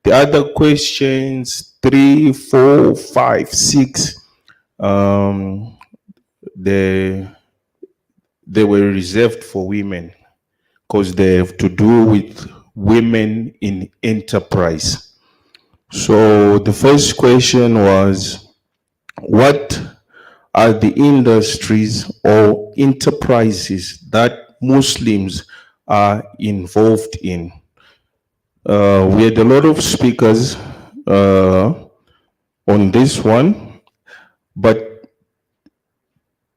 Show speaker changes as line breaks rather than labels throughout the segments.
The other questions, 3, 4, 5, 6, they were reserved for women because they have to do with women in enterprise. So the first question was, what are the industries or enterprises that Muslims are involved in? We had a lot of speakers on this one, but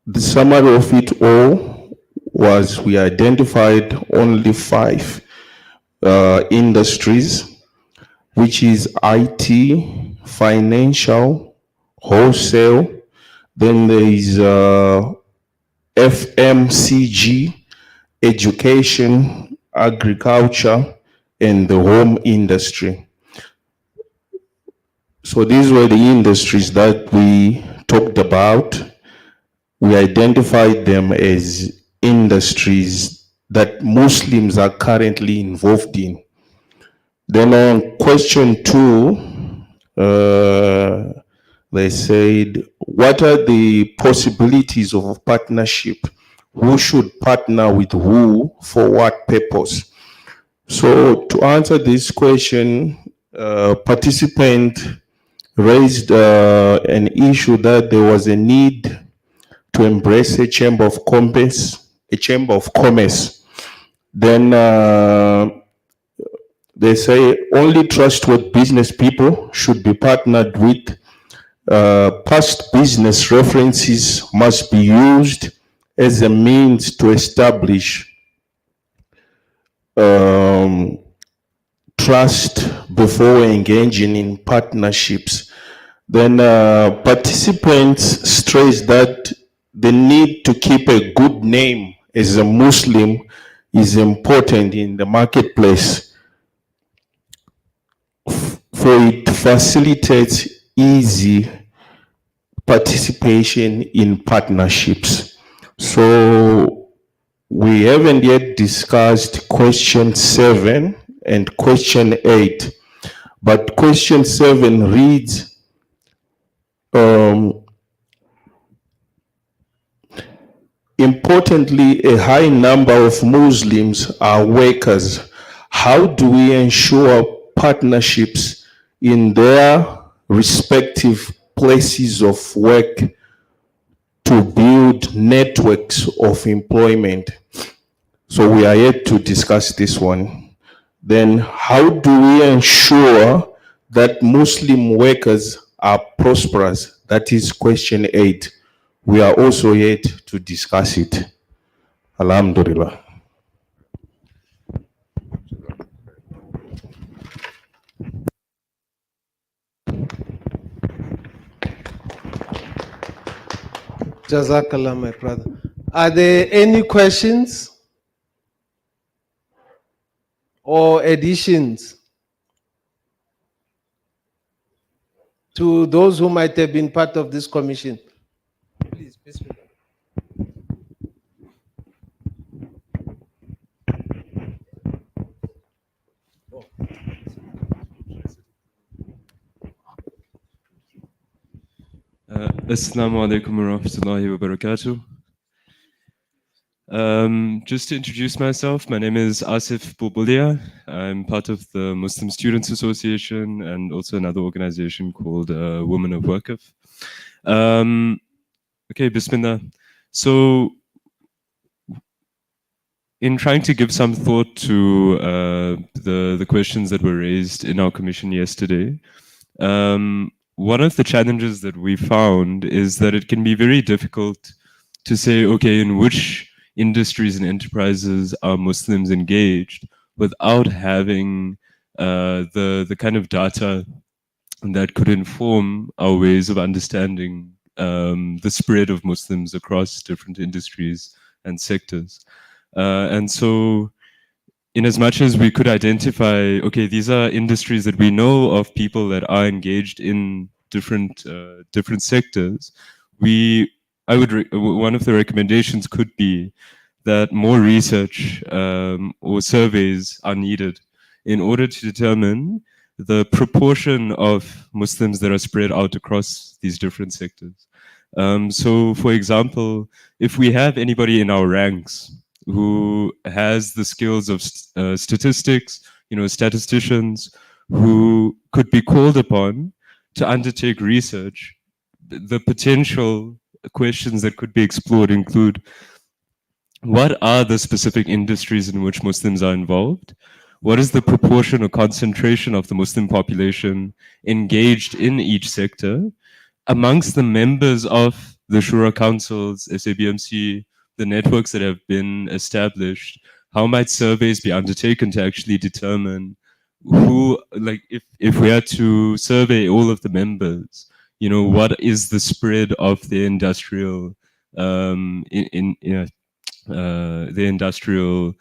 the summary of it all was we identified only 5 industries, which is IT, financial, wholesale, then there is FMCG, education, agriculture, and the home industry. So these were the industries that we talked about. We identified them as industries that Muslims are currently involved in. Then on question 2, they said, what are the possibilities of partnership? Who should partner with who for what purpose? So to answer this question, participant raised an issue that there was a need to embrace a chamber of commerce, Then they say only trustworthy business people should be partnered with. Past business references must be used as a means to establish trust before engaging in partnerships. Then participants stress that the need to keep a good name as a Muslim is important in the marketplace, for it facilitates easy participation in partnerships. So we haven't yet discussed question 7 and question 8, but question 7 reads, importantly, a high number of Muslims are workers. How do we ensure partnerships in their respective places of work to build networks of employment? So we are yet to discuss this one. Then how do we ensure that Muslim workers are prosperous? That is question 8. We are also yet to discuss it. Alhamdulillah.
Jazakallah, my brother. Are there any questions or additions to those who might have been part of this commission? Please, Bismillah.
Assalamu alaikum wa rahmatullahi wa barakatuh. Just to introduce myself, my name is Asif Bulbulia. I'm part of the Muslim Students Association and also another organization called Women of Waqf. Okay, Bismillah. So, in trying to give some thought to the questions that were raised in our commission yesterday, one of the challenges that we found is that it can be very difficult to say, okay, in which industries and enterprises are Muslims engaged without having the kind of data that could inform our ways of understanding the spread of Muslims across different industries and sectors. And so, in as much as we could identify, okay, these are industries that we know of people that are engaged in different sectors, one of the recommendations could be that more research or surveys are needed in order to determine the proportion of Muslims that are spread out across these different sectors. So, for example, if we have anybody in our ranks who has the skills of statistics, statisticians who could be called upon to undertake research, the potential questions that could be explored include: what are the specific industries in which Muslims are involved? What is the proportion or concentration of the Muslim population engaged in each sector? Amongst the members of the Shura councils, SABMC, the networks that have been established, how might surveys be undertaken to actually determine who, like, if we had to survey all of the members, what is the spread of the industrial the industrial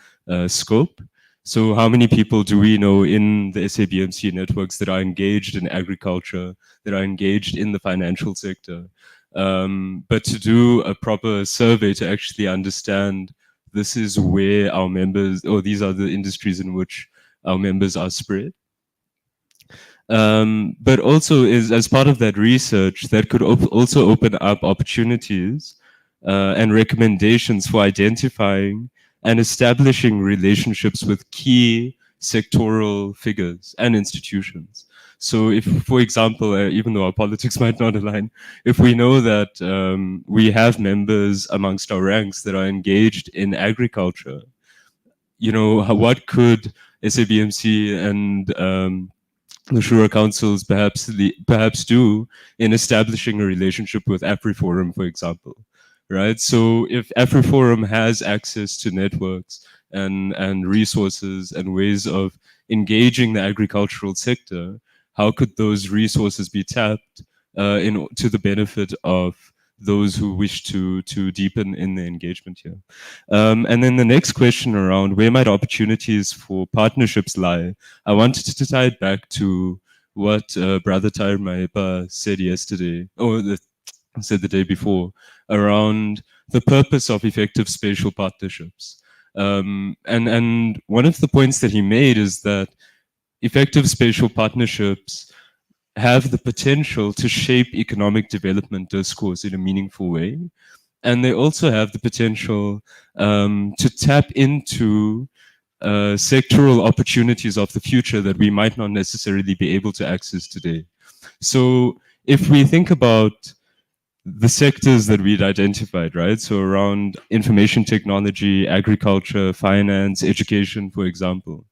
scope? So how many people do we know in the SABMC networks that are engaged in agriculture, that are engaged in the financial sector? But to do a proper survey to actually understand this is where our members, or these are the industries in which our members are spread. But also, is as part of that research, that could also open up opportunities and recommendations for identifying and establishing relationships with key sectoral figures and institutions. So if, for example, even though our politics might not align, if we know that we have members amongst our ranks that are engaged in agriculture, what could SABMC and the Shura councils perhaps do in establishing a relationship with AfriForum, for example, right? So if AfriForum has access to networks and resources and ways of engaging the agricultural sector, how could those resources be tapped to the benefit of those who wish to deepen in the engagement here? And then the next question around where might opportunities for partnerships lie, I wanted to tie it back to what Brother Tyre Maepa said yesterday, or said the day before, around the purpose of effective spatial partnerships. And one of the points that he made is that effective spatial partnerships have the potential to shape economic development discourse in a meaningful way. And they also have the potential to tap into sectoral opportunities of the future that we might not necessarily be able to access today. So if we think about the sectors that we'd identified, right? So around information technology, agriculture, finance, education, for example,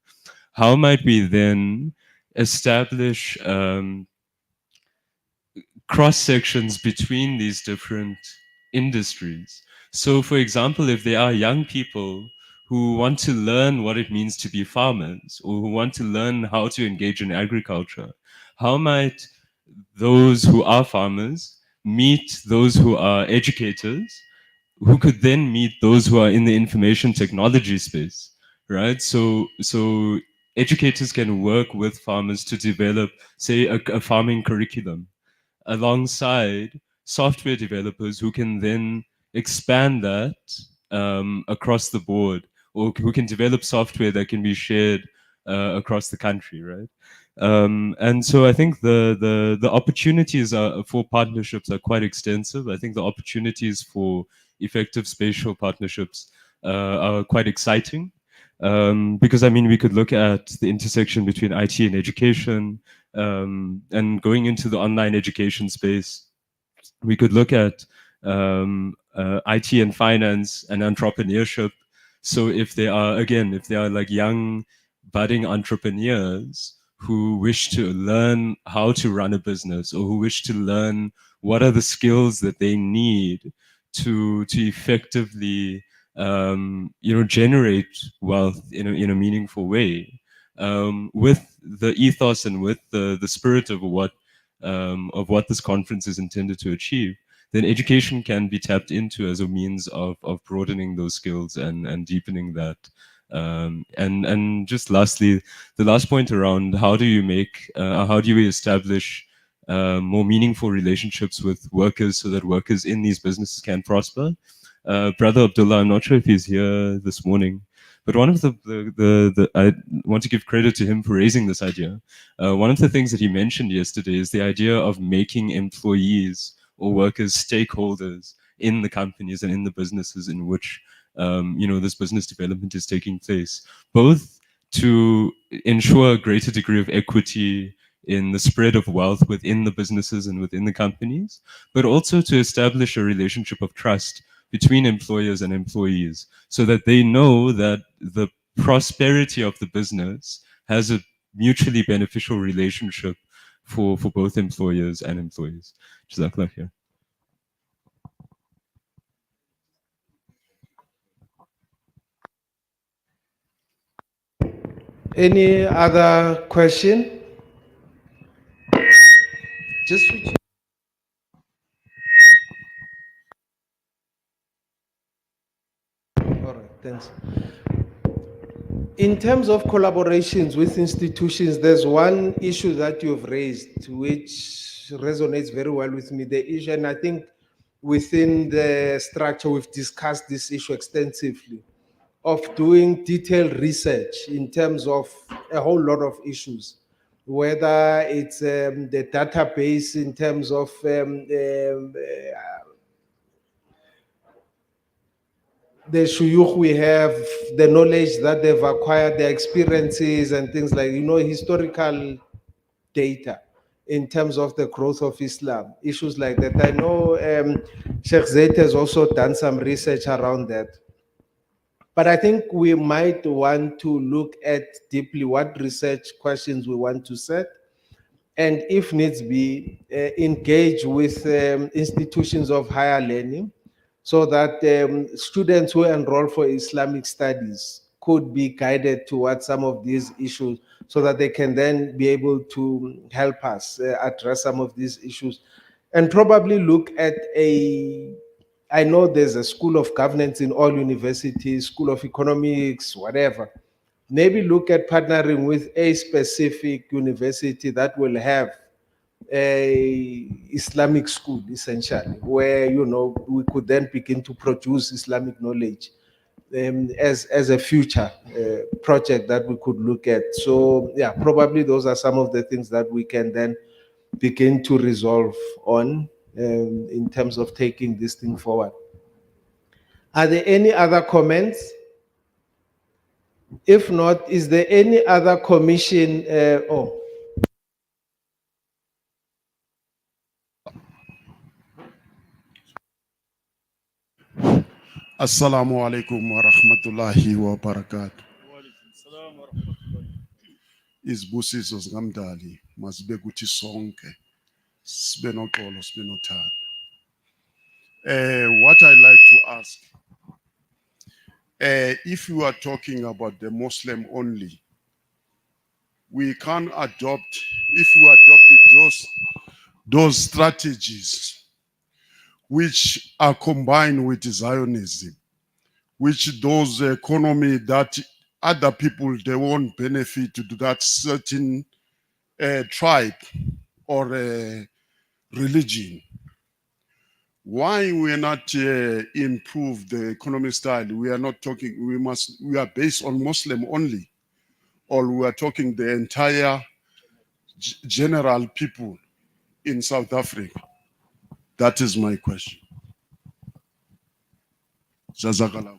how might we then establish cross sections between these different industries? So, for example, if there are young people who want to learn what it means to be farmers, or who want to learn how to engage in agriculture, how might those who are farmers meet those who are educators, who could then meet those who are in the information technology space, right? So educators can work with farmers to develop, say, a farming curriculum alongside software developers who can then expand that across the board, or who can develop software that can be shared across the country, right? And so I think the opportunities for partnerships are quite extensive. I think the opportunities for effective spatial partnerships are quite exciting. Because I mean, we could look at the intersection between IT and education, and going into the online education space. We could look at IT and finance and entrepreneurship. So if they are, again, if they are like young budding entrepreneurs who wish to learn how to run a business, or who wish to learn what are the skills that they need to effectively generate wealth in a meaningful way, with the ethos and with the spirit of what this conference is intended to achieve, then education can be tapped into as a means of broadening those skills and deepening that. And just lastly, the last point around how do we establish more meaningful relationships with workers so that workers in these businesses can prosper? Brother Abdullah, I'm not sure if he's here this morning, But one of the I want to give credit to him for raising this idea. One of the things that he mentioned yesterday is the idea of making employees or workers stakeholders in the companies and in the businesses in which this business development is taking place, both to ensure a greater degree of equity in the spread of wealth within the businesses and within the companies, but also to establish a relationship of trust between employers and employees so that they know that the prosperity of the business has a mutually beneficial relationship for both employers and employees. Jazakallah khair.
Any other question? Just switch. All right, thanks. In terms of collaborations with institutions, there's one issue that you've raised which resonates very well with me. The issue, and I think within the structure, we've discussed this issue extensively, of doing detailed research in terms of a whole lot of issues, whether it's the database in terms of the shuyukh we have, the knowledge that they've acquired, their experiences and things like, historical data in terms of the growth of Islam, issues like that. I know Sheikh Zaid has also done some research around that. But I think we might want to look at deeply what research questions we want to set, and if needs be, engage with institutions of higher learning so that students who enroll for Islamic studies could be guided towards some of these issues so that they can then be able to help us address some of these issues, and probably look at I know there's a school of governance in all universities, school of economics, whatever. Maybe look at partnering with a specific university that will have a Islamic school, essentially, where we could then begin to produce Islamic knowledge as a future project that we could look at. So yeah, probably those are some of the things that we can then begin to resolve on in terms of taking this thing forward. Are there any other comments? If not, is there any other commission?
Assalamu alaikum wa rahmatullahi wa barakatuh. Izibusiso zikaMdali masibe kuthi sonke sibe noxolo sibe nothando. What I like to ask, if you are talking about the Muslim only, we can adopt, if we adopted those strategies which are combined with Zionism, which those economy that other people, they won't benefit to that certain tribe or religion. Why we are not improve the economic style? We are not talking, we are based on Muslim only, or we are talking the entire general people in South Africa? That is my question. Jazakallah.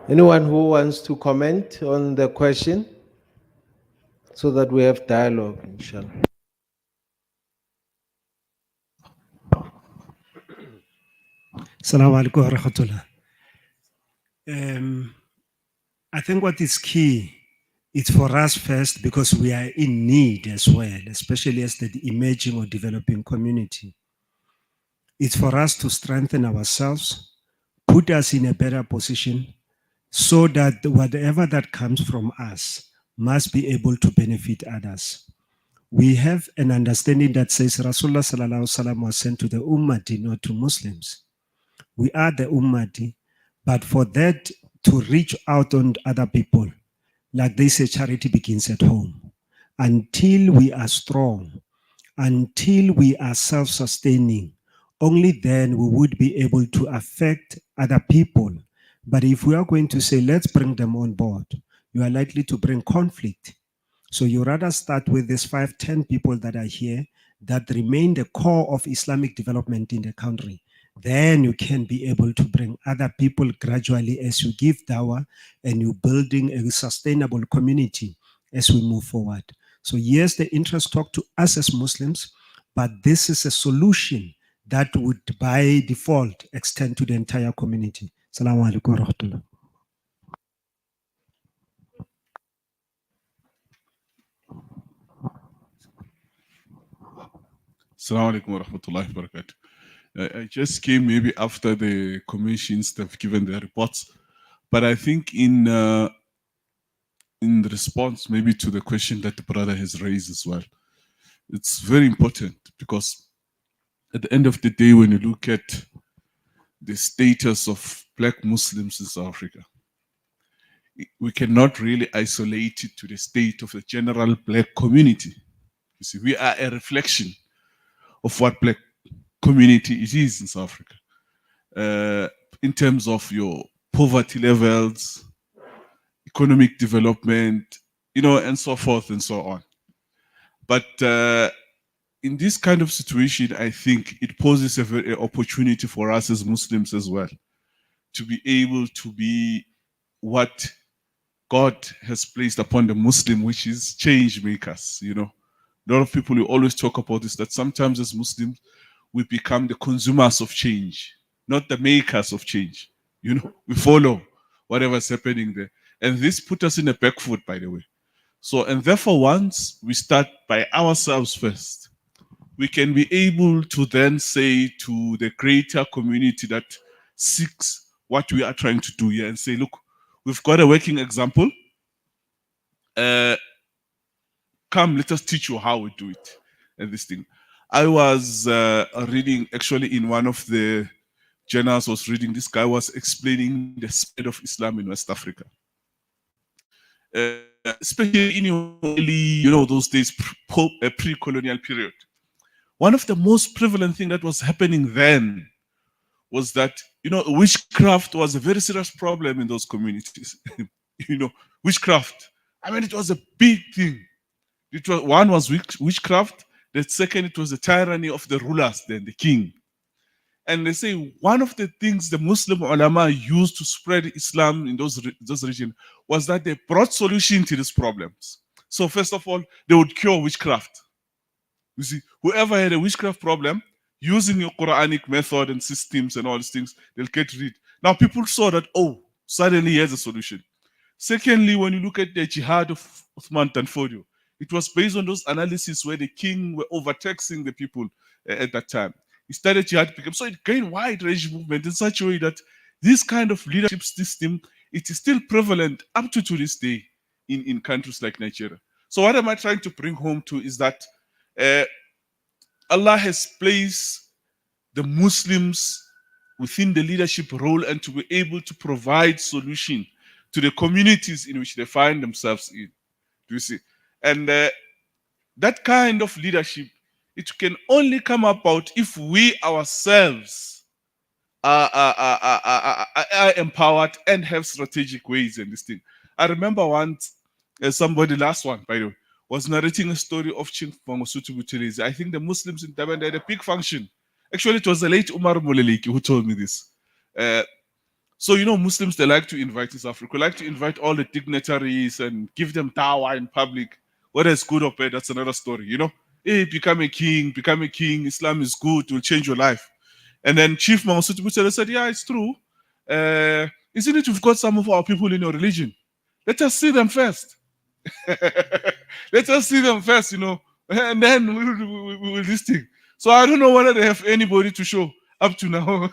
Anyone who wants to comment on the question so that we have dialogue, inshallah.
Assalamu alaikum wa rahmatullah. I think what is key is for us first, because we are in need as well, especially as the emerging or developing community. It's for us to strengthen ourselves, put us in a better position so that whatever that comes from us must be able to benefit others. We have an understanding that says Rasulullah sallallahu alaihi wasallam was sent to the Ummati, not to Muslims. We are the Ummati, but for that to reach out on other people, like they say, charity begins at home. until we are strong, until we are self-sustaining, only then we would be able to affect other people. But if we are going to say, let's bring them on board, you are likely to bring conflict. So you rather start with these 5, 10 people that are here that remain the core of Islamic development in the country. Then you can be able to bring other people gradually as you give dawah and you're building a sustainable community as we move forward. So yes, the interest talk to us as Muslims, but this is a solution that would by default extend to the entire community. Assalamu alaikum wa rahmatullah.
Assalamu alaikum wa rahmatullahi wa barakatuh. I just came maybe after the commissions have given their reports, but I think in the response maybe to the question that the brother has raised as well, it's very important because at the end of the day, when you look at the status of Black Muslims in South Africa, we cannot really isolate it to the state of the general Black community. You see, we are a reflection of what Black community it is in South Africa. In terms of your poverty levels, economic development, and so forth and so on. But in this kind of situation, I think it poses a very opportunity for us as Muslims as well to be able to be what God has placed upon the Muslim, which is change makers. A lot of people will always talk about this, that sometimes as Muslims, we become the consumers of change, not the makers of change. We follow whatever's happening there. And this put us in a back foot, by the way. So, and therefore, once we start by ourselves first, we can be able to then say to the greater community that seeks what we are trying to do here and say, look, we've got a working example. Come, let us teach you how we do it. And this thing. I was reading, actually, in one of the journals, was reading, this guy was explaining the spread of Islam in West Africa. Especially in your early, those days, pre-colonial period. One of the most prevalent thing that was happening then was that, witchcraft was a very serious problem in those communities. Witchcraft. I mean, it was a big thing. One was witchcraft. The second, it was the tyranny of the rulers, then the king. And they say one of the things the Muslim ulama used to spread Islam in those regions was that they brought solution to these problems. So first of all, they would cure witchcraft. You see, whoever had a witchcraft problem, using your Quranic method and systems and all these things, they'll get rid. Now people saw that, oh, suddenly here's a solution. Secondly, when you look at the jihad of Uthman Tanfodio, it was based on those analyses where the king were overtaxing the people at that time. He started jihad, so it gained wide range movement in such a way that this kind of leadership system, it is still prevalent up to this day in countries like Nigeria. So what am I trying to bring home to is that Allah has placed the Muslims within the leadership role and to be able to provide solution to the communities in which they find themselves in. Do you see? And that kind of leadership, it can only come about if we ourselves are empowered and have strategic ways in this thing. I remember once somebody, last one, by the way, was narrating a story of Chief Mangosuthu Buthelezi. I think the Muslims in Durban had a big function. Actually, it was the late Umar Moleleki who told me this. So, Muslims, they like to invite in South Africa, like to invite all the dignitaries and give them dawah in public. Whether it's good or bad, that's another story, Hey, become a king, Islam is good, it will change your life. And then Chief Mangosuthu Buthelezi said, yeah, it's true. Isn't it we've got some of our people in your religion? Let us see them first. Let us see them first, and then we will this thing. So I don't know whether they have anybody to show up to now.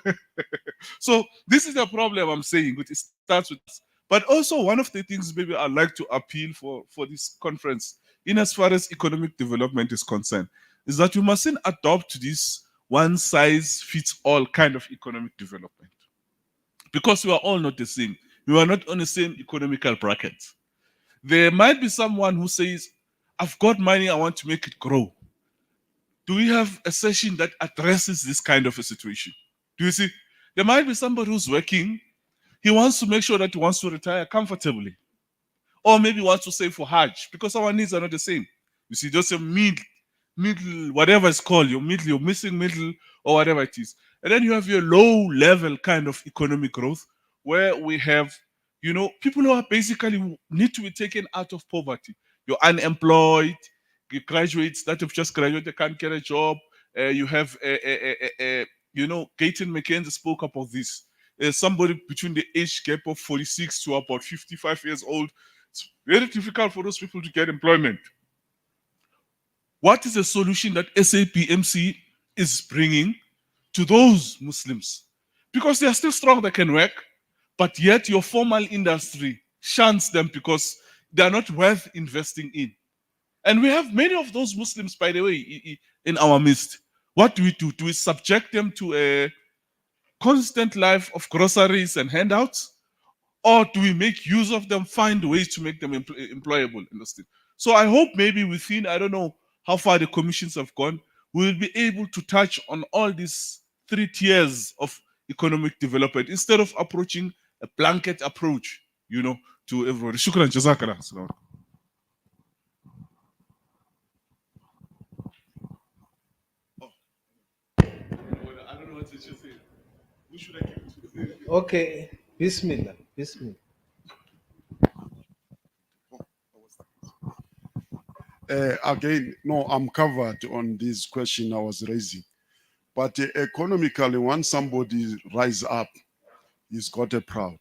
So this is the problem I'm saying. It starts with us. But also one of the things maybe I'd like to appeal for this conference, in as far as economic development is concerned, is that you mustn't adopt this one size fits all kind of economic development. Because we are all not the same. We are not on the same economical bracket. There might be someone who says, I've got money, I want to make it grow. Do we have a session that addresses this kind of a situation? Do you see? There might be somebody who's working, he wants to make sure that he wants to retire comfortably. Or maybe wants to save for Hajj, because our needs are not the same. You see, just a middle, whatever it's called, your middle, your missing middle, or whatever it is. And then you have your low level kind of economic growth, where we have, people who are basically need to be taken out of poverty. You're unemployed, you graduates that have just graduated can't get a job. You have, Gayton McKenzie spoke about this. Somebody between the age gap of 46 to about 55 years old. It's very difficult for those people to get employment. What is the solution that SAPMC is bringing to those Muslims? Because they are still strong, they can work, but yet your formal industry shuns them because they are not worth investing in. And we have many of those Muslims, by the way, in our midst. What do we do? Do we subject them to a constant life of groceries and handouts? Or do we make use of them, find ways to make them employable? Understand? So I hope maybe within, I don't know how far the commissions have gone, we will be able to touch on all these 3 tiers of economic development instead of approaching a blanket approach, to everybody. Shukran, jazakallah. Assalamu alaikum. I don't know what to say. Who should I give it to?
Okay, Bismillah, Bismillah.
Again, no, I'm covered on this question I was raising. But economically, once somebody rise up, he's got a proud.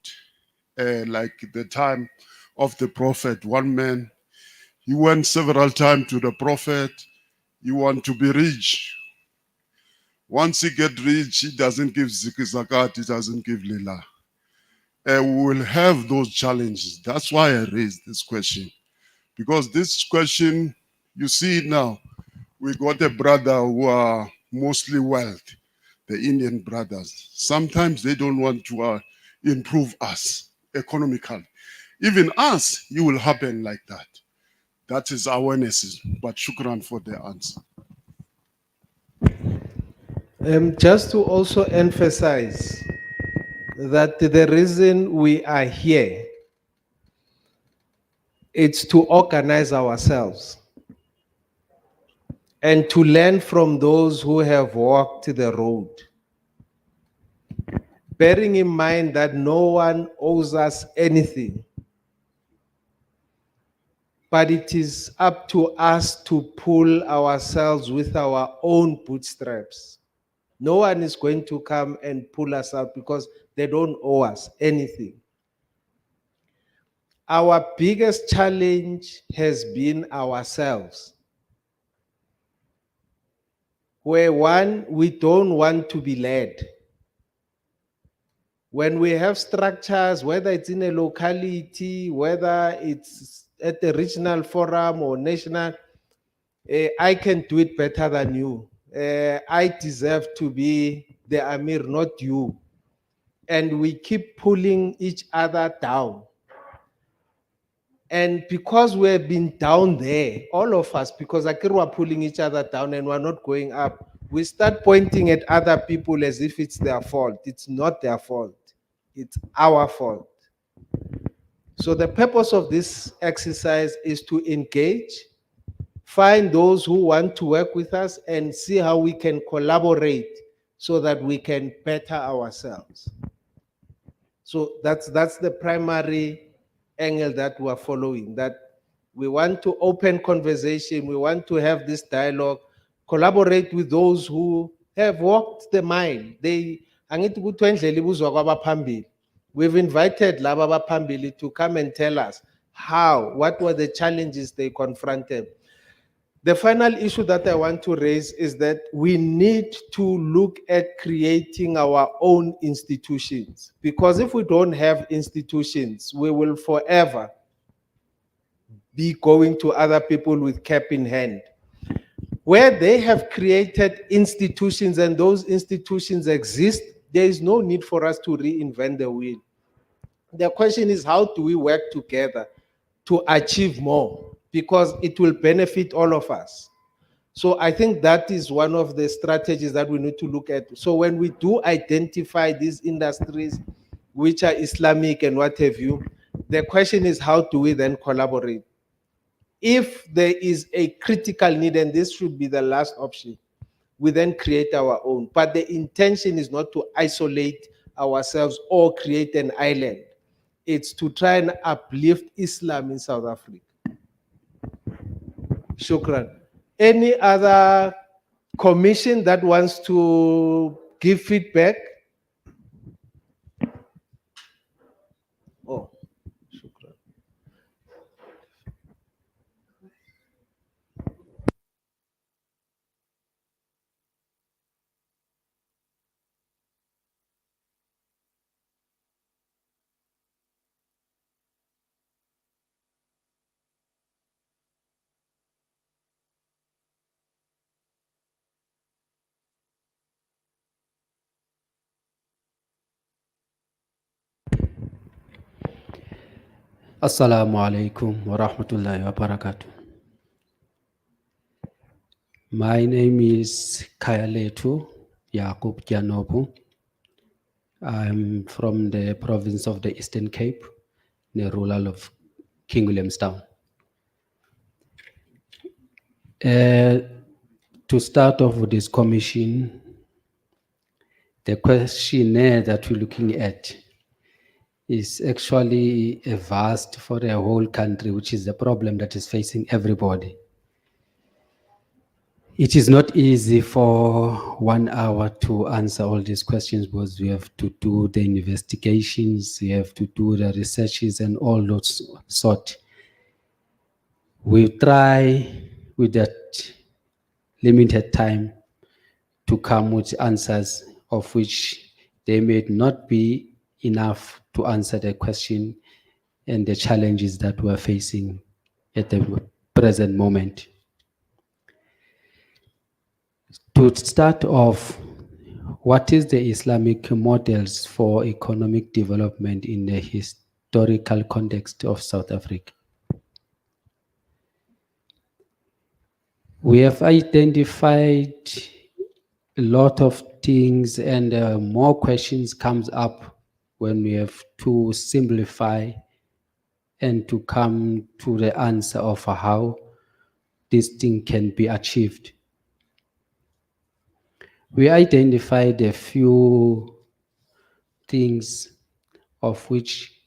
Like the time of the prophet, one man, he went several times to the prophet. He want to be rich. Once he get rich, he doesn't give zakat, he doesn't give lila. We will have those challenges. That's why I raised this question. Because this question, you see it now, we got a brother who are mostly wealthy, the Indian brothers. Sometimes they don't want to improve us economically. Even us, it will happen like that. That is awareness. But shukran for the answer.
Just to also emphasize that the reason we are here, it's to organize ourselves and to learn from those who have walked the road. Bearing in mind that no one owes us anything, but it is up to us to pull ourselves with our own bootstraps. No one is going to come and pull us out because they don't owe us anything. Our biggest challenge has been ourselves, where one, we don't want to be led. When we have structures, whether it's in a locality, whether it's at the regional forum or national, I can do it better than you. I deserve to be the Amir, not you. And we keep pulling each other down. And because we have been down there, all of us, because Akira are pulling each other down and we're not going up, we start pointing at other people as if it's their fault. It's not their fault. It's our fault. So the purpose of this exercise is to engage, find those who want to work with us and see how we can collaborate so that we can better ourselves. So that's the primary angle that we're following, that we want to open conversation, we want to have this dialogue, collaborate with those who have walked the mile. We've invited laba abaphambili to come and tell us what were the challenges they confronted. The final issue that I want to raise is that we need to look at creating our own institutions, because if we don't have institutions, we will forever be going to other people with cap in hand. Where they have created institutions and those institutions exist, there is no need for us to reinvent the wheel. The question is, how do we work together to achieve more? because it will benefit all of us. So I think that is one of the strategies that we need to look at. So when we do identify these industries which are Islamic and what have you, the question is, how do we then collaborate? If there is a critical need, and this should be the last option, we then create our own. But the intention is not to isolate ourselves or create an island. It's to try and uplift Islam in South Africa. Shukran. Any other commission that wants to give feedback? Oh, shukran.
Assalamu alaikum wa rahmatullahi wa barakatuh. My name is Kayaletu Yakub Janobu. I'm from the province of the Eastern Cape, the rural of King Williamstown. To start off with this commission, the questionnaire that we're looking at is actually a vast for a whole country, which is a problem that is facing everybody. It is not easy for 1 hour to answer all these questions because we have to do the investigations, we have to do the researches and all those sort. We try with that limited time to come with answers of which they may not be enough to answer the question and the challenges that we're facing at the present moment. To start off, what is the Islamic models for economic development in the historical context of South Africa? We have identified a lot of things, and more questions comes up when we have to simplify and to come to the answer of how this thing can be achieved. We identified a few things of which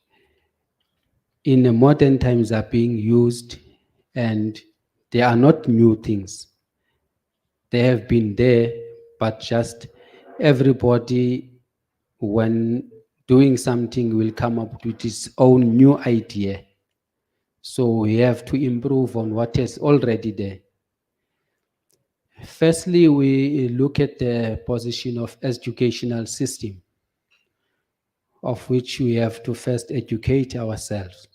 in the modern times are being used, and they are not new things. They have been there, but just everybody, when doing something, will come up with its own new idea. So we have to improve on what is already there. Firstly, we look at the position of educational system, of which we have to first educate ourselves.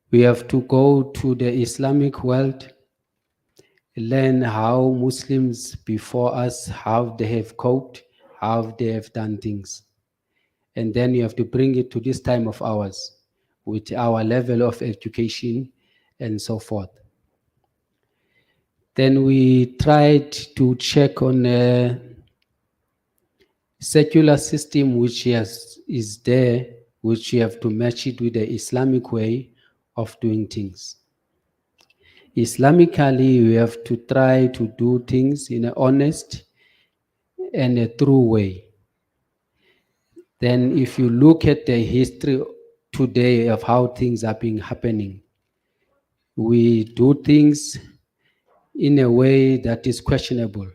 We have to go to the Islamic world, learn how Muslims before us, how they have coped, how they have done things. And then you have to bring it to this time of ours with our level of education and so forth. Then we tried to check on a secular system which is there, which you have to match it with the Islamic way of doing things. Islamically, we have to try to do things in an honest and a true way. Then if you look at the history today of how things are being happening, we do things in a way that is questionable.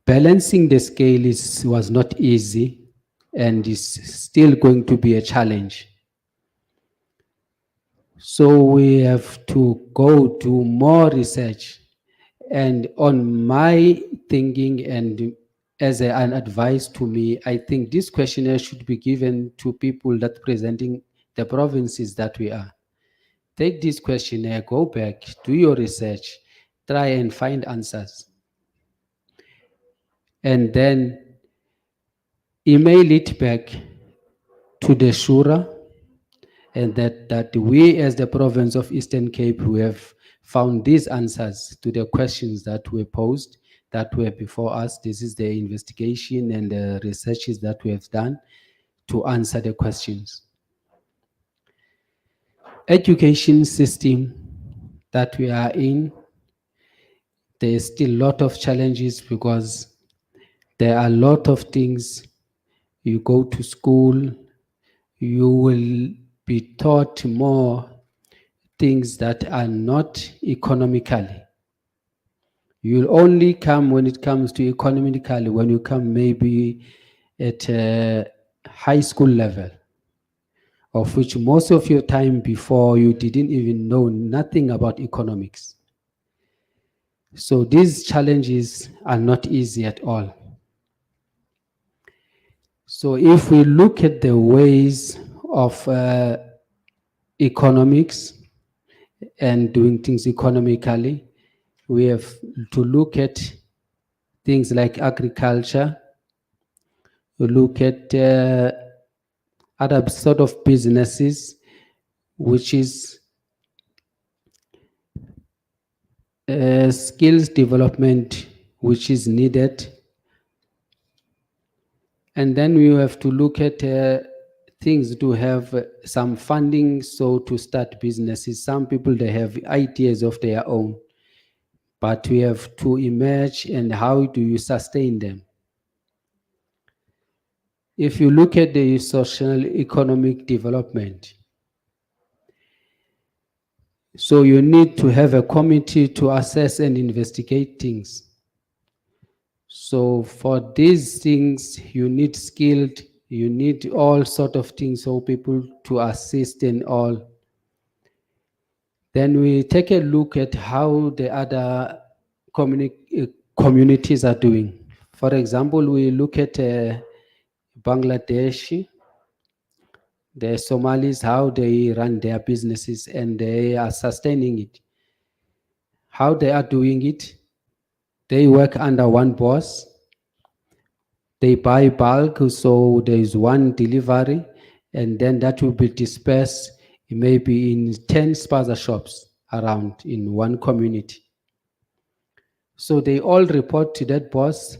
Balancing the scale was not easy and is still going to be a challenge. So we have to go do more research. And on my thinking and as an advice to me, I think this questionnaire should be given to people that presenting the provinces that we are. Take this questionnaire, go back, do your research, try and find answers. And then email it back to the Shura and that we as the province of Eastern Cape, we have found these answers to the questions that were posed, that were before us. This is the investigation and the researches that we have done to answer the questions. Education system that we are in, there is still a lot of challenges because there are a lot of things. You go to school, you will be taught more things that are not economically. You'll only come when it comes to economically, when you come maybe at a high school level, of which most of your time before you didn't even know nothing about economics. So these challenges are not easy at all. So if we look at the ways of economics and doing things economically, we have to look at things like agriculture, we look at other sort of businesses, which is skills development, which is needed. And then we have to look at things to have some funding, so to start businesses. Some people, they have ideas of their own, but we have to emerge, and how do you sustain them? If you look at the social economic development, so you need to have a committee to assess and investigate things. So for these things, you need skilled, you need all sort of things, so people to assist and all. Then we take a look at how the other communities are doing. For example, we look at Bangladesh, the Somalis, how they run their businesses and they are sustaining it. How they are doing it, they work under one boss. They buy bulk, so there is one delivery, and then that will be dispersed maybe in 10 spaza shops around in one community. So they all report to that boss.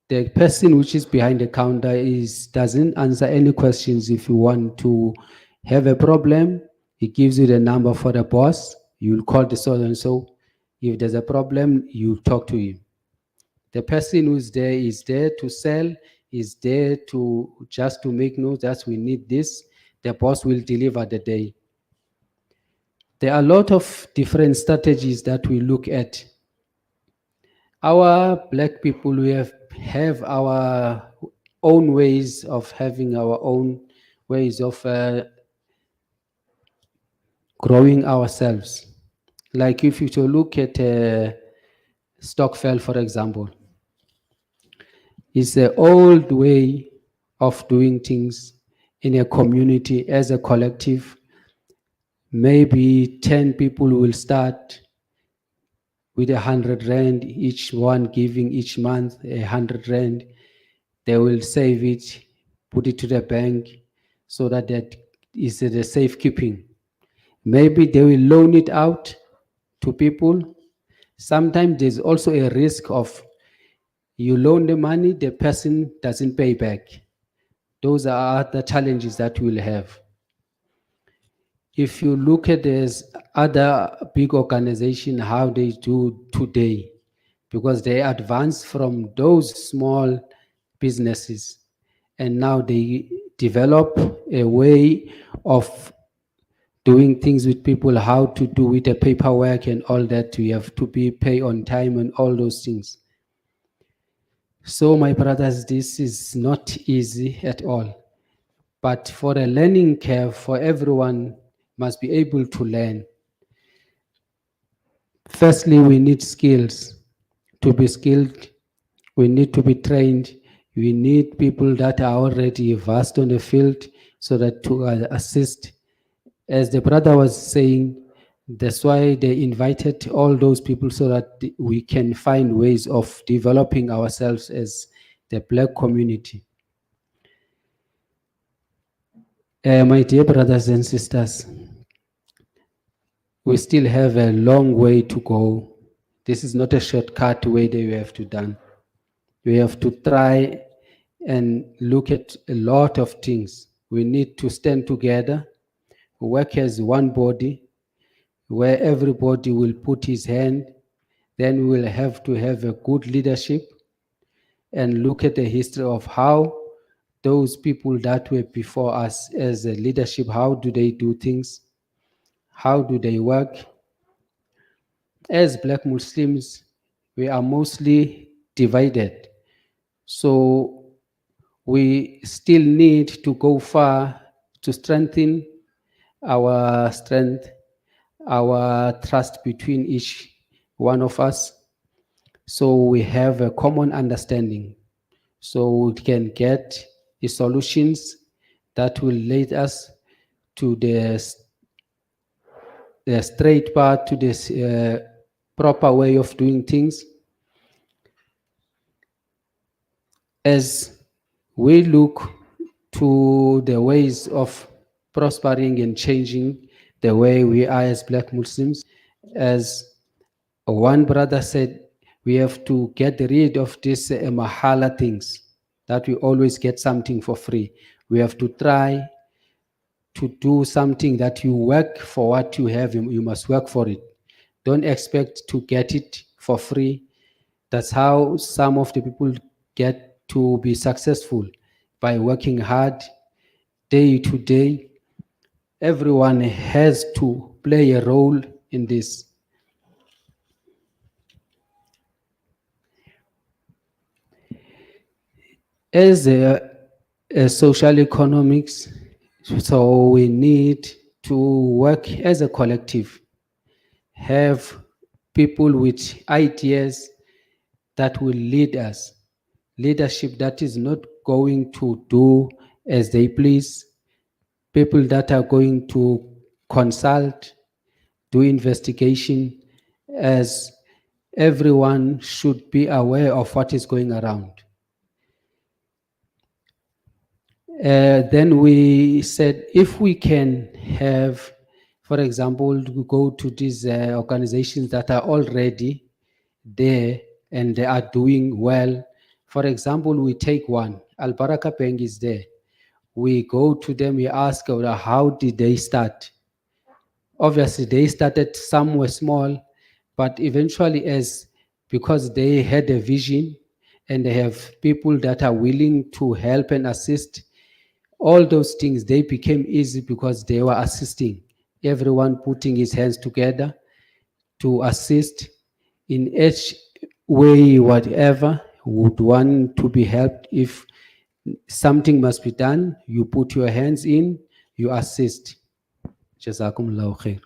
The person which is behind the counter doesn't answer any questions. If you want to have a problem, he gives you the number for the boss. You'll call the so and so. If there's a problem, you talk to him. The person who's there is there to sell, is there to just to make notes that we need this. The boss will deliver the day. There are a lot of different strategies that we look at. Our black people, we have our own ways of having our own ways of growing ourselves. Like if you look at Stockfell, for example, it's the old way of doing things in a community as a collective. Maybe 10 people will start with 100 rand, each one giving each month 100 rand. They will save it, put it to the bank, so that is the safekeeping. Maybe they will loan it out to people. Sometimes there's also a risk of you loan the money, the person doesn't pay back. Those are the challenges that we'll have. If you look at this other big organization, how they do today, because they advance from those small businesses, and now they develop a way of doing things with people, how to do with the paperwork and all that. We have to be pay on time and all those things. So my brothers, this is not easy at all. But for a learning curve, for everyone must be able to learn. Firstly, we need skills. To be skilled, we need to be trained. We need people that are already versed on the field, so that to assist. As the brother was saying, that's why they invited all those people, so that we can find ways of developing ourselves as the black community. My dear brothers and sisters, we still have a long way to go. This is not a shortcut way that we have to done. We have to try and look at a lot of things. We need to stand together, work as one body, where everybody will put his hand. Then we will have to have a good leadership and look at the history of how those people that were before us as a leadership, how do they do things? How do they work? As Black Muslims, we are mostly divided. So we still need to go far to strengthen our strength, our trust between each one of us. So we have a common understanding. So we can get the solutions that will lead us to the straight path, to this proper way of doing things. As we look to the ways of prospering and changing the way we are as Black Muslims, as one brother said, we have to get rid of these mahala things, that we always get something for free. We have to try to do something that you work for what you have, you must work for it. Don't expect to get it for free. That's how some of the people get to be successful, by working hard day to day. Everyone has to play a role in this. As a social economics, so we need to work as a collective, have people with ideas that will lead us, leadership that is not going to do as they please, people that are going to consult, do investigation, as everyone should be aware of what is going around. Then we said, if we can have, for example, we go to these organizations that are already there and they are doing well. For example, we take one, Al Baraka Bank is there. We go to them, we ask, how did they start? Obviously, they started somewhere small, but eventually, because they had a vision and they have people that are willing to help and assist, all those things, they became easy because they were assisting. Everyone putting his hands together to assist in each way, whatever would want to be helped. If something must be done, you put your hands in, you assist. Jazakumullahu khair.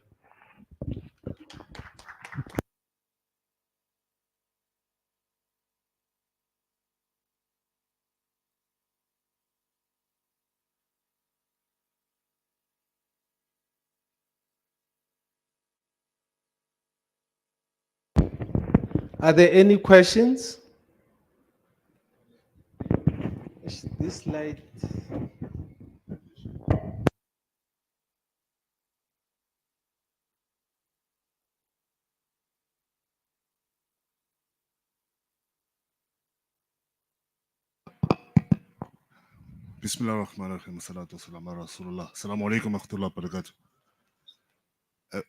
Are there any questions? This slide.
Bismillah ar-Rahman ar-Rahim. Salatu wassalam ala Rasulullah. Assalamu alaikum wa rahmatullahi wa barakatuh.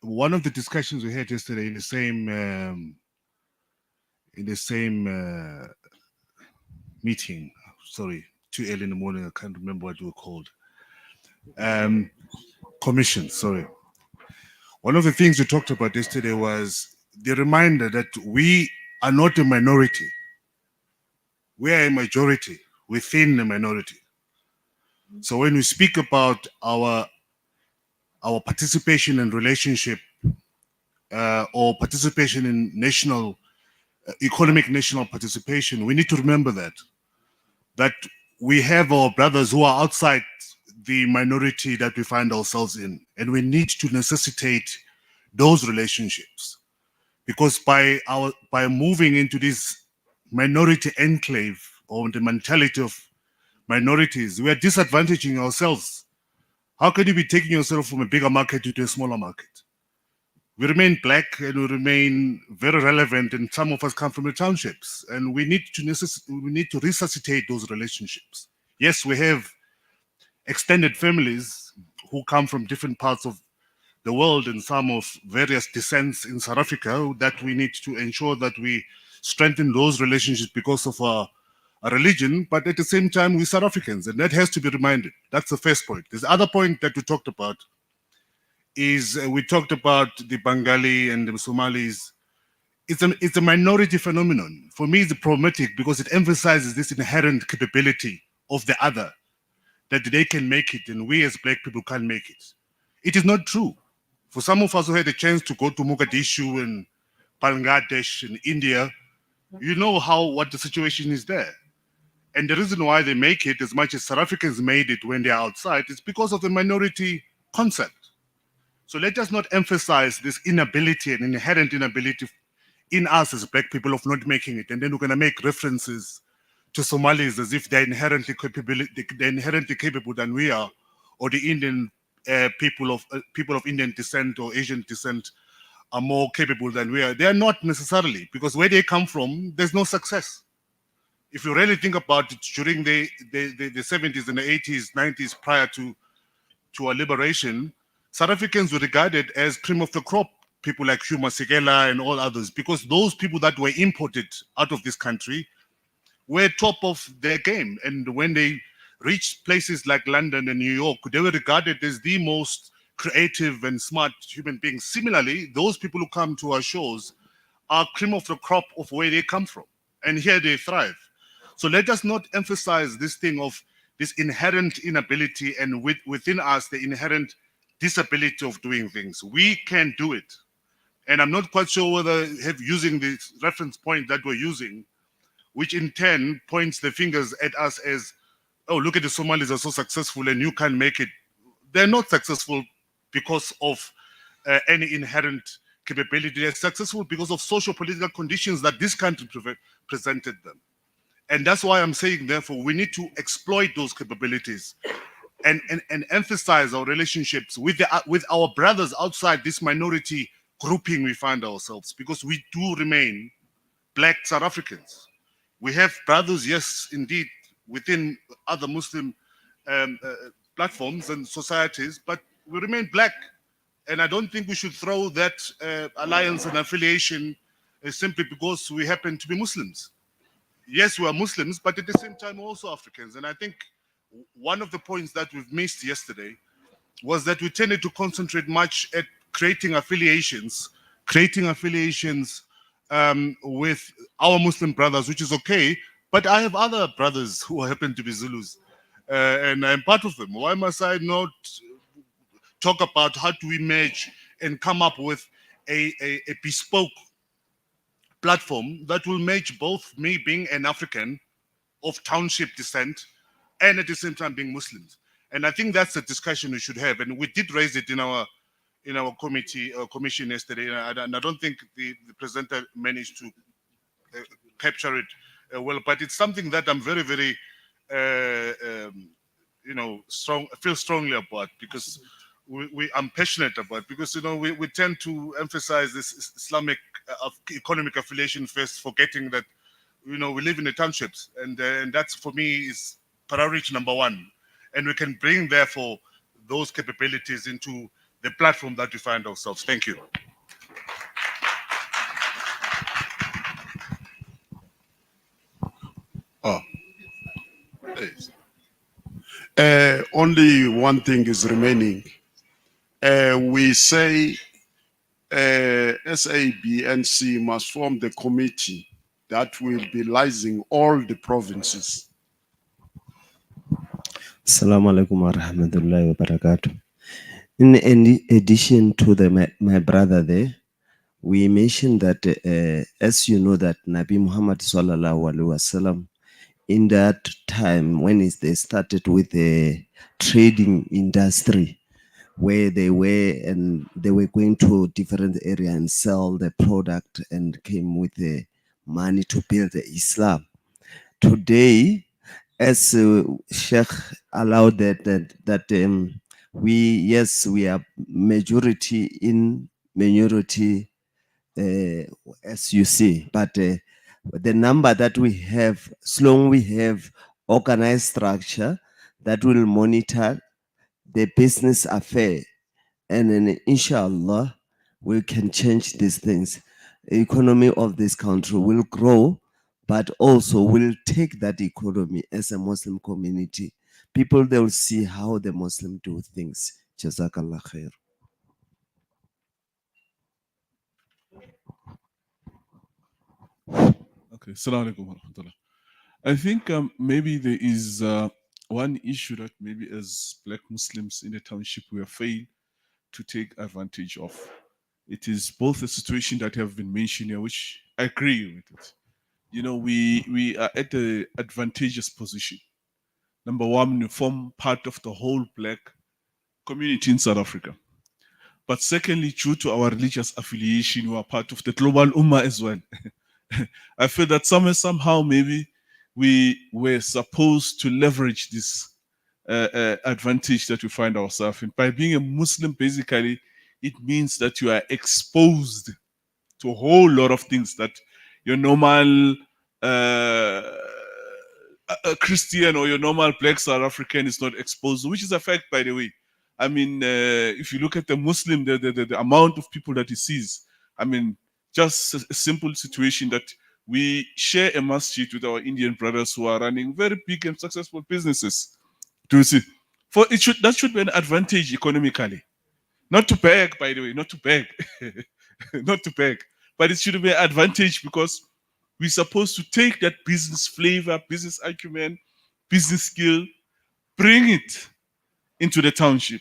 One of the discussions we had yesterday in the same meeting, sorry, too early in the morning, I can't remember what you were called. Commission, sorry. One of the things we talked about yesterday was the reminder that we are not a minority. We are a majority within a minority. So when we speak about our participation and relationship or participation in national, economic national participation, we need to remember that we have our brothers who are outside the minority that we find ourselves in, and we need to necessitate those relationships, because by moving into this minority enclave or the mentality of minorities, we are disadvantaging ourselves.
How can you be taking yourself from a bigger market to a smaller market? We remain black and we remain very relevant, and some of us come from the townships, and we need to resuscitate those relationships. Yes, we have extended families who come from different parts of the world and some of various descents in South Africa, that we need to ensure that we strengthen those relationships because of our religion, but at the same time, we're South Africans, and that has to be reminded. That's the first point. There's the other point that we talked about is we talked about the Bengali and the Somalis. It's a minority phenomenon. For me, it's problematic because it emphasizes this inherent capability of the other, that they can make it and we as black people can't make it. It is not true. For some of us who had a chance to go to Mogadishu and Bangladesh and India, you know what the situation is there. And the reason why they make it as much as South Africans made it when they're outside is because of the minority concept. So let us not emphasize this inability and inherent inability in us as black people of not making it. And then we're going to make references to Somalis as if they're inherently capable than we are, or the Indian people of Indian descent or Asian descent are more capable than we are. They are not necessarily, because where they come from, there's no success. If you really think about it, during the 70s and the 80s, 90s, prior to our liberation, South Africans were regarded as cream of the crop, people like Hugh Masekela and all others, because those people that were imported out of this country were top of their game. And when they reached places like London and New York, they were regarded as the most creative and smart human beings. Similarly, those people who come to our shores are cream of the crop of where they come from. And here they thrive. So let us not emphasize this thing of this inherent inability and within us, the inherent disability of doing things. We can do it. And I'm not quite sure whether using the reference point that we're using, which in turn points the fingers at us as, oh, look at the Somalis are so successful and you can't make it. They're not successful because of any inherent capability. They're successful because of social political conditions that this country presented them. And that's why I'm saying, therefore, we need to exploit those capabilities and emphasize our relationships with our brothers outside this minority grouping we find ourselves, because we do remain black South Africans. We have brothers, yes, indeed, within other Muslim platforms and societies, but we remain black. And I don't think we should throw that alliance and affiliation simply because we happen to be Muslims. Yes, we are Muslims, but at the same time, we're also Africans. And I think one of the points that we've missed yesterday was that we tended to concentrate much at creating affiliations with our Muslim brothers, which is okay. But I have other brothers who happen to be Zulus, and I'm part of them. Why must I not talk about how do we merge and come up with a bespoke platform that will merge both me being an African of township descent and at the same time being Muslims? And I think that's a discussion we should have. And we did raise it in our commission yesterday. And I don't think the presenter managed to capture it well. But it's something that I'm very, very, feel strongly about, because I'm passionate about, because we tend to emphasize this Islamic economic affiliation first, forgetting that we live in the townships, and that's, for me, is priority number one. And we can bring, therefore, those capabilities into the platform that we find ourselves. Thank you.
Only one thing is remaining. We say SABNC must form the committee that will be liaising all the provinces.
Assalamu alaikum wa rahmatullahi wa barakatuh. In addition to my brother there, we mentioned that as you know that Nabi Muhammad sallallahu alaihi wasallam, in that time when they started with the trading industry, where they were going to different area and sell the product and came with the money to build the Islam. Today, as Sheikh allowed that Yes, we are majority in minority, as you see, but the number that we have, as long we have organized structure that will monitor the business affair, and then inshallah we can change these things. The economy of this country will grow, but also will take that economy as a Muslim community. People, they will see how the Muslim do things. Jazakallah khair.
Okay, Assalamu alaikum wa rahmatullah. I think maybe there is one issue that maybe as Black Muslims in the township we have failed to take advantage of. It is both a situation that have been mentioned here, which I agree with it. You know, we are at an advantageous position. Number one, we form part of the whole Black community in South Africa. But secondly, due to our religious affiliation, we are part of the global ummah as well. I feel that somehow maybe we were supposed to leverage this advantage that we find ourselves in. By being a Muslim, basically, it means that you are exposed to a whole lot of things that your normal a Christian or your normal Black South African is not exposed to, which is a fact, by the way. I mean, if you look at the Muslim, the amount of people that he sees, I mean, just a simple situation that we share a masjid with our Indian brothers who are running very big and successful businesses. Do you see? That should be an advantage economically. Not to beg, by the way, not to beg. Not to beg. But it should be an advantage because we're supposed to take that business flavor, business acumen, business skill, bring it into the township.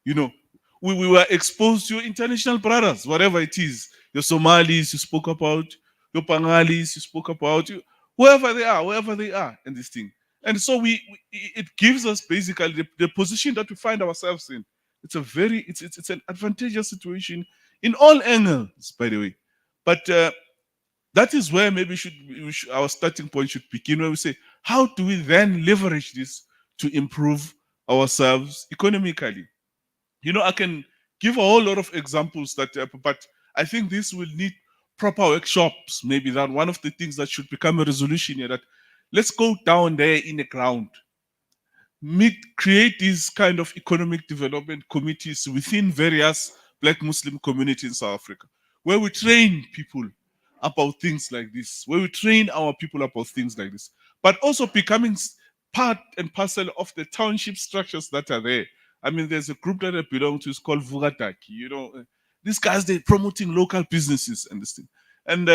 You know, we were exposed to international brothers, whatever it is. Your Somalis you spoke about, your Bangalis you spoke about, wherever they are in this thing. And so it gives us basically the position that we find ourselves in. It's a very, it's an advantageous situation in all angles, by the way. But that is where maybe our starting point should begin, where we say, how do we then leverage this to improve ourselves economically? You know, I can give a whole lot of examples that, but I think this will need proper workshops. Maybe that one of the things that should become a resolution here, that let's go down there in the ground, create these kind of economic development committees within various Black Muslim communities in South Africa, where we train people about things like this, where we train our people about things like this, but also becoming part and parcel of the township structures that are there. I mean, there's a group that I belong to, it's called Vugataki. You know, these guys, they're promoting local businesses and this thing. And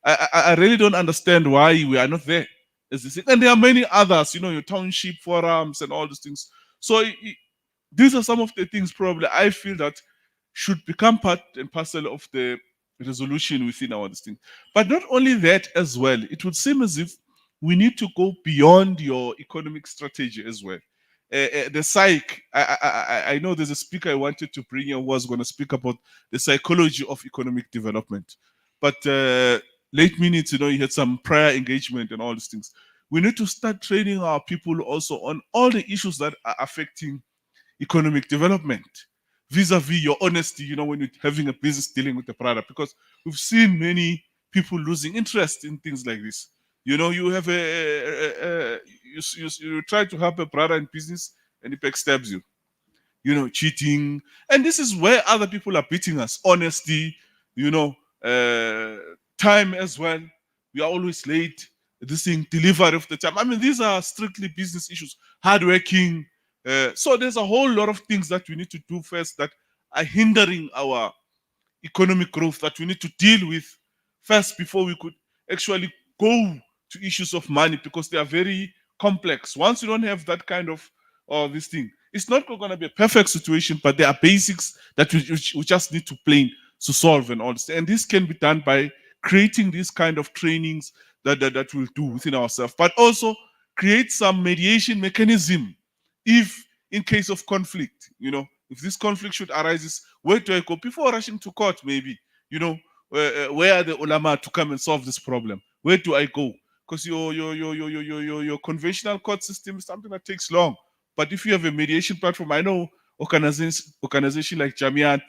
I really don't understand why we are not there. And there are many others, you know, your township forums and all these things. So these are some of the things probably I feel that should become part and parcel of the resolution within our thing. But not only that as well, it would seem as if we need to go beyond your economic strategy as well. The psych, I know there's a speaker I wanted to bring in who was going to speak about the psychology of economic development. But late minutes, you know, you had some prior engagement and all these things. We need to start training our people also on all the issues that are affecting economic development vis-a-vis your honesty, you know, when you're having a business dealing with the product, because we've seen many people losing interest in things like this. You know, you have you try to help a brother in business and he backstabs you, you know, cheating. And this is where other people are beating us. Honesty, you know, time as well. We are always late. This thing, delivery of the time. I mean, these are strictly business issues. Hardworking. So there's a whole lot of things that we need to do first that are hindering our economic growth that we need to deal with first before we could actually go to issues of money, because they are very complex. Once you don't have that kind of this thing, it's not going to be a perfect situation, but there are basics that we just need to plan to solve and all this. And this can be done by creating these kind of trainings that we'll do within ourselves, but also create some mediation mechanism if in case of conflict, you know, if this conflict should arise, where do I go before rushing to court? Maybe, you know, where are the ulama to come and solve this problem? Where do I go? Because your conventional court system is something that takes long. But if you have a mediation platform, I know Organization like Jamiat,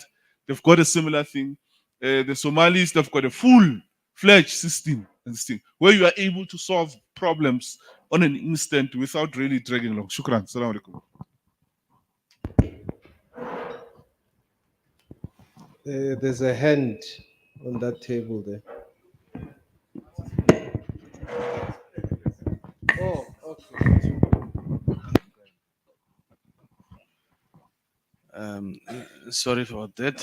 they've got a similar thing. The Somalis, they've got a full-fledged system and this thing, where you are able to solve problems on an instant without really dragging along. Shukran. Assalamu alaikum.
There's a hand on that table there. Oh, okay.
Sorry for that.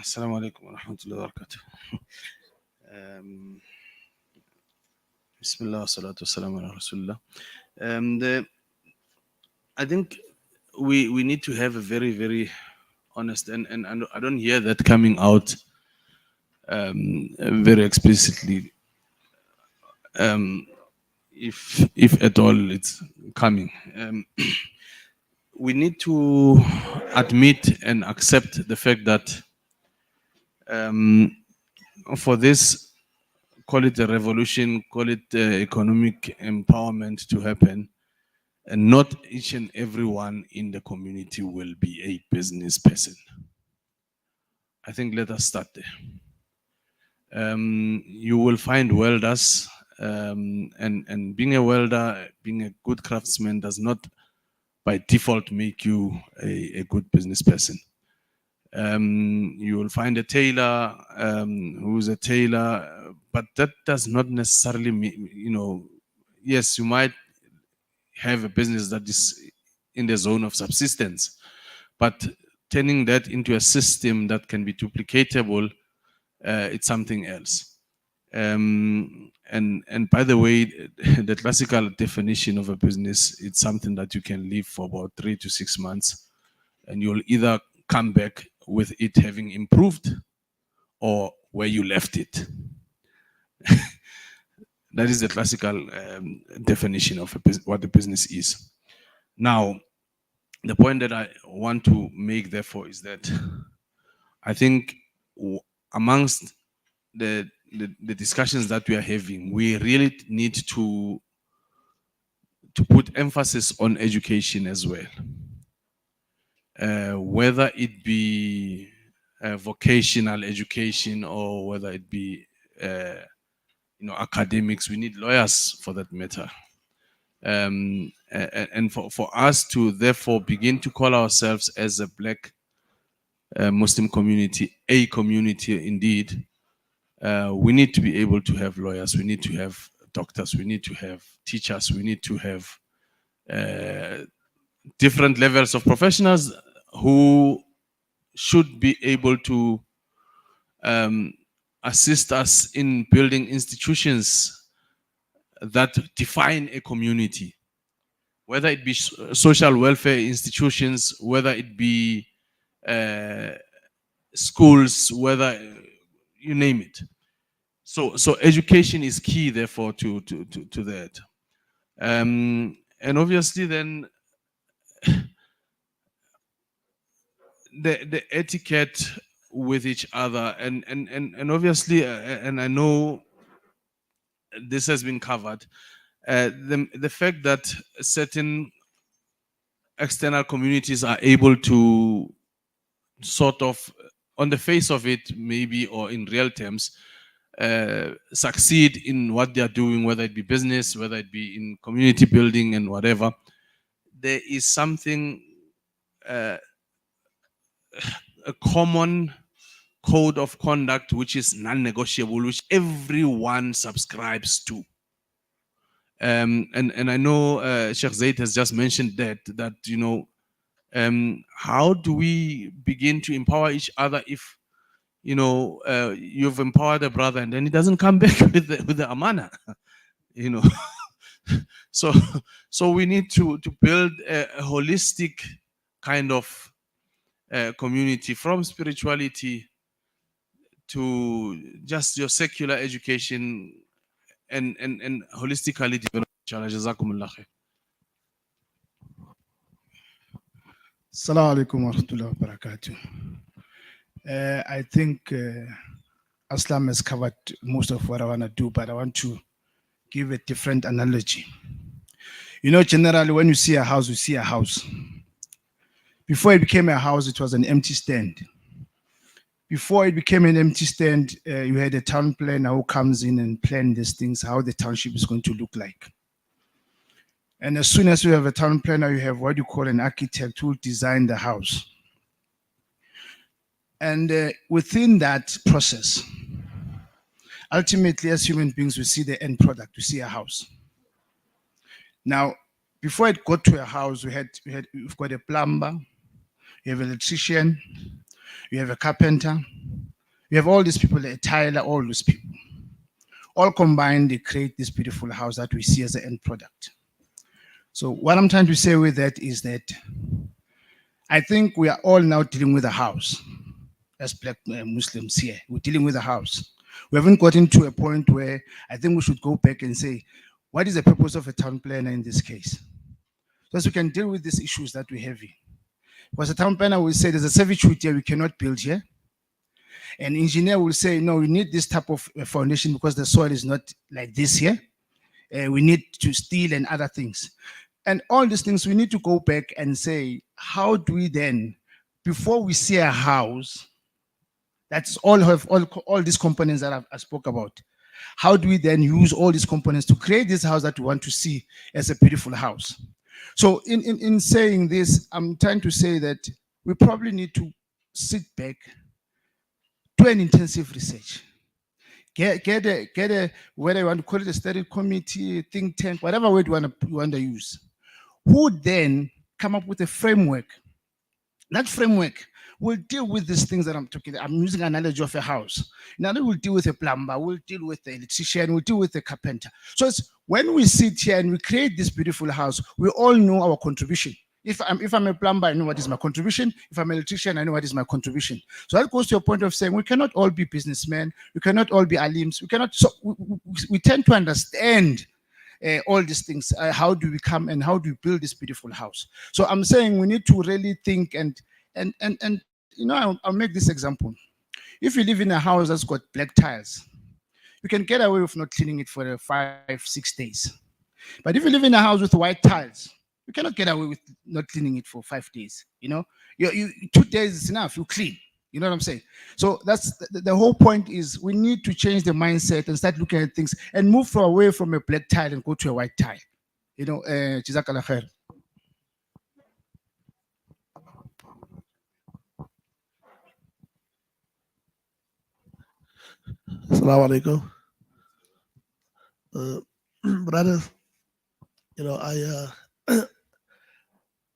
Assalamu alaikum wa rahmatullahi wa barakatuh. Bismillah wa salatu wa salam ala Rasulullah. I think we need to have a very, very honest, and I don't hear that coming out very explicitly. If at all it's coming. We need to admit and accept the fact that for this, call it a revolution, call it economic empowerment to happen, and not each and everyone in the community will be a business person. I think let us start there. You will find welders, and being a welder, being a good craftsman does not by default make you a good business person. You will find a tailor who's a tailor, but that does not necessarily mean, yes, you might have a business that is in the zone of subsistence, but turning that into a system that can be duplicatable, it's something else. And by the way, the classical definition of a business, it's something that you can live for about 3 to 6 months, and you'll either come back with it having improved or where you left it. That is the classical definition of what a business is. Now, the point that I want to make, therefore, is that I think amongst the discussions that we are having, we really need to put emphasis on education as well. Whether it be vocational education or whether it be academics, we need lawyers for that matter. And for us to therefore begin to call ourselves as a Black Muslim community, a community indeed, we need to be able to have lawyers, we need to have doctors, we need to have teachers, we need to have different levels of professionals who should be able to assist us in building institutions that define a community, whether it be social welfare institutions, whether it be schools, whether you name it. So education is key, therefore, to that. And obviously then the etiquette with each other, and obviously, and I know this has been covered, the fact that certain external communities are able to sort of, on the face of it maybe, or in real terms, succeed in what they are doing, whether it be business, whether it be in community building and whatever, there is something, a common code of conduct which is non-negotiable, which everyone subscribes to. And I know Sheikh Zaid has just mentioned that how do we begin to empower each other if you've empowered a brother and then he doesn't come back with the amana, so we need to build a holistic kind of community, from spirituality to just your secular education, and holistically develop. Jazakumullah khair.
Assalamu alaikum wa rahmatullahi wa barakatuh. I think Aslam has covered most of what I want to do, but I want to give a different analogy. Generally, when you see a house, you see a house. Before it became a house, it was an empty stand. Before it became an empty stand, you had a town planner who comes in and plan these things, how the township is going to look like. And as soon as you have a town planner, you have what you call an architect who will design the house. And within that process, ultimately, as human beings, we see the end product, we see a house. Now, before it got to a house, we've got a plumber, you have an electrician, you have a carpenter, you have all these people, a tiler, all those people. All combined, they create this beautiful house that we see as the end product. So what I'm trying to say with that is that I think we are all now dealing with a house. As Black Muslims here, we're dealing with a house. We haven't gotten to a point where I think we should go back and say, what is the purpose of a town planner in this case? Because we can deal with these issues that we have here. Because a town planner will say there's a servitude here, we cannot build here. An engineer will say, no, we need this type of foundation because the soil is not like this here. We need to steel and other things. And all these things, we need to go back and say, how do we then, before we see a house, that's all these components that I spoke about. How do we then use all these components to create this house that we want to see as a beautiful house? So in saying this, I'm trying to say that we probably need to sit back, do an intensive research. Get a whether you want to call it a study committee, think tank, whatever word you want to use. Who then come up with a framework? That framework will deal with these things that I'm talking about. I'm using an analogy of a house. Now we'll deal with a plumber, we'll deal with the electrician, we'll deal with the carpenter. So it's when we sit here and we create this beautiful house, we all know our contribution. If I'm a plumber, I know what is my contribution. If I'm an electrician, I know what is my contribution. So that goes to a point of saying we cannot all be businessmen, we cannot all be alims, we cannot. So we tend to understand all these things. How do we come and how do we build this beautiful house? So I'm saying we need to really think and you know, I'll make this example. If you live in a house that's got black tiles, you can get away with not cleaning it for 5-6 days. But if you live in a house with white tiles, you cannot get away with not cleaning it for 5 days. You know, you 2 days is enough. You clean. You know what I'm saying? So that's the whole point is we need to change the mindset and start looking at things and move away from a black tile and go to a white tile. You know, Jazakallah khair.
Assalamu alaikum. Brothers, you know,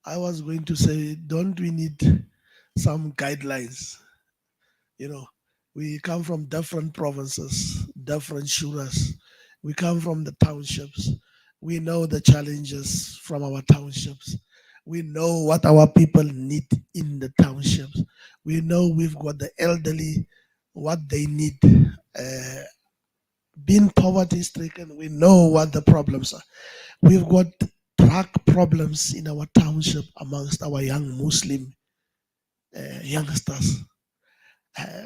I was going to say, don't we need some guidelines? You know, we come from different provinces, different shuras. We come from the townships. We know the challenges from our townships. We know what our people need in the townships. We know we've got the elderly, what they need. Being poverty stricken, we know what the problems are. We've got drug problems in our township amongst our young Muslim youngsters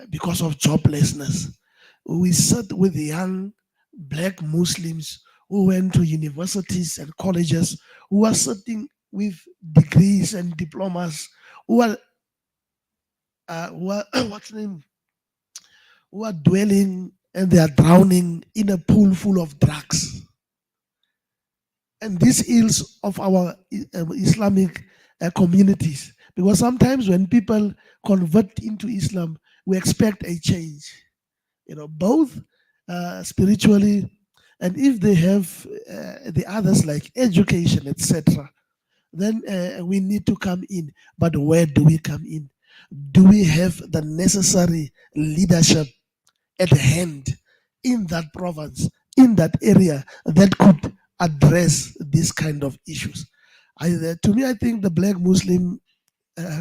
because of joblessness. We sit with young black Muslims who went to universities and colleges, who are sitting with degrees and diplomas, who are what's the name? Who are dwelling and they are drowning in a pool full of drugs. And this ills of our Islamic communities. Because sometimes when people convert into Islam, we expect a change. You know, both spiritually and if they have the others like education, etc., then we need to come in. But where do we come in? Do we have the necessary leadership at hand in that province, in that area that could address these kind of issues? To me, I think the Black Muslim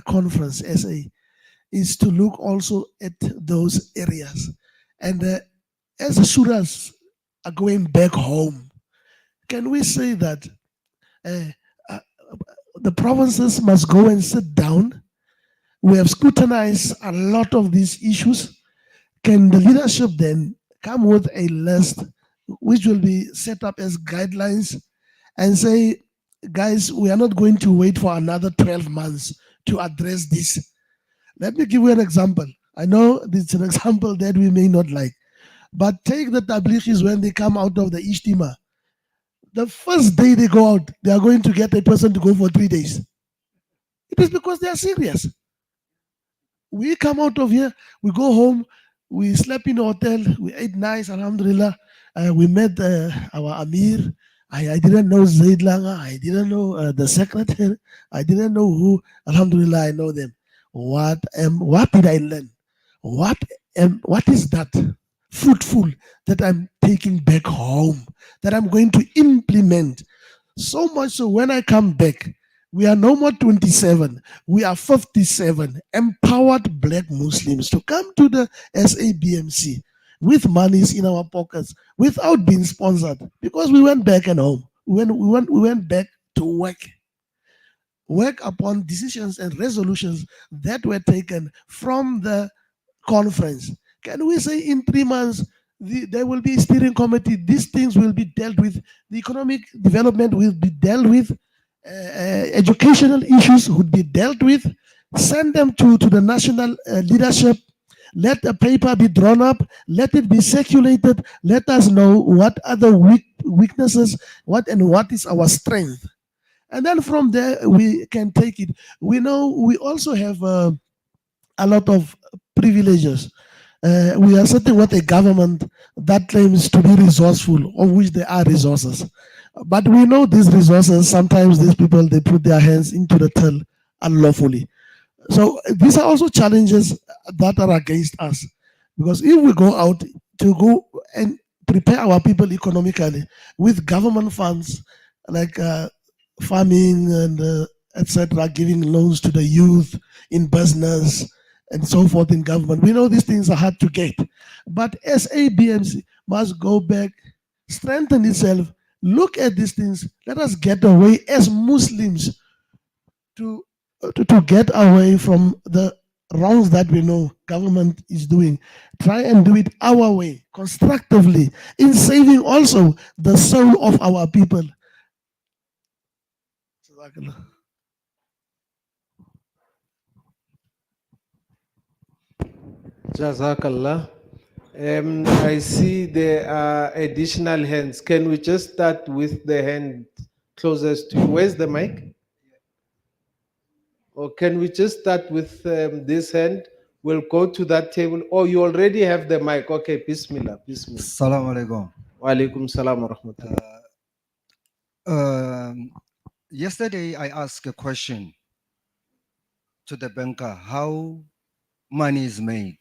Conference SA is to look also at those areas. And as the shuras are going back home, can we say that the provinces must go and sit down? We have scrutinized a lot of these issues. Can the leadership then come with a list which will be set up as guidelines and say, guys, we are not going to wait for another 12 months to address this. Let me give you an example. I know this is an example that we may not like, but take the tablighis when they come out of the Ishtima. The first day they go out, they are going to get a person to go for 3 days. It is because they are serious. We come out of here, we go home, we slept in a hotel, we ate nice, alhamdulillah. We met our Amir. I didn't know Zaid Langa, I didn't know the secretary, I didn't know who. Alhamdulillah, I know them. What did I learn? What is that fruitful that I'm taking back home, that I'm going to implement? So much so when I come back, we are no more 27, we are 57 empowered black Muslims to come to the SABMC with monies in our pockets without being sponsored, because we went back and home. We went back to work upon decisions and resolutions that were taken from the conference. Can we say in 3 months there will be a steering committee, these things will be dealt with, the economic development will be dealt with, educational issues would be dealt with, send them to the national leadership, let a paper be drawn up, let it be circulated, let us know what are the weaknesses, what is our strength. And then from there, we can take it. We know we also have a lot of privileges. We are sitting with a government that claims to be resourceful, of which there are resources. But we know these resources, sometimes these people, they put their hands into the till unlawfully. So these are also challenges that are against us. Because if we go out to go and prepare our people economically with government funds, like farming and etc., giving loans to the youth in business and so forth in government. We know these things are hard to get. But SABMC must go back, strengthen itself, look at these things. Let us get away as Muslims to get away from the wrongs that we know government is doing. Try and do it our way, constructively, in saving also the soul of our people.
Jazakallah. I see there are additional hands. Can we just start with the hand closest to you? Where's the mic? Or can we just start with this hand? We'll go to that table. Oh, you already have the mic. Okay, Bismillah. Bismillah.
Assalamu alaikum.
Wa alaikum salam wa rahmatullah.
Yesterday, I asked a question to the banker how money is made.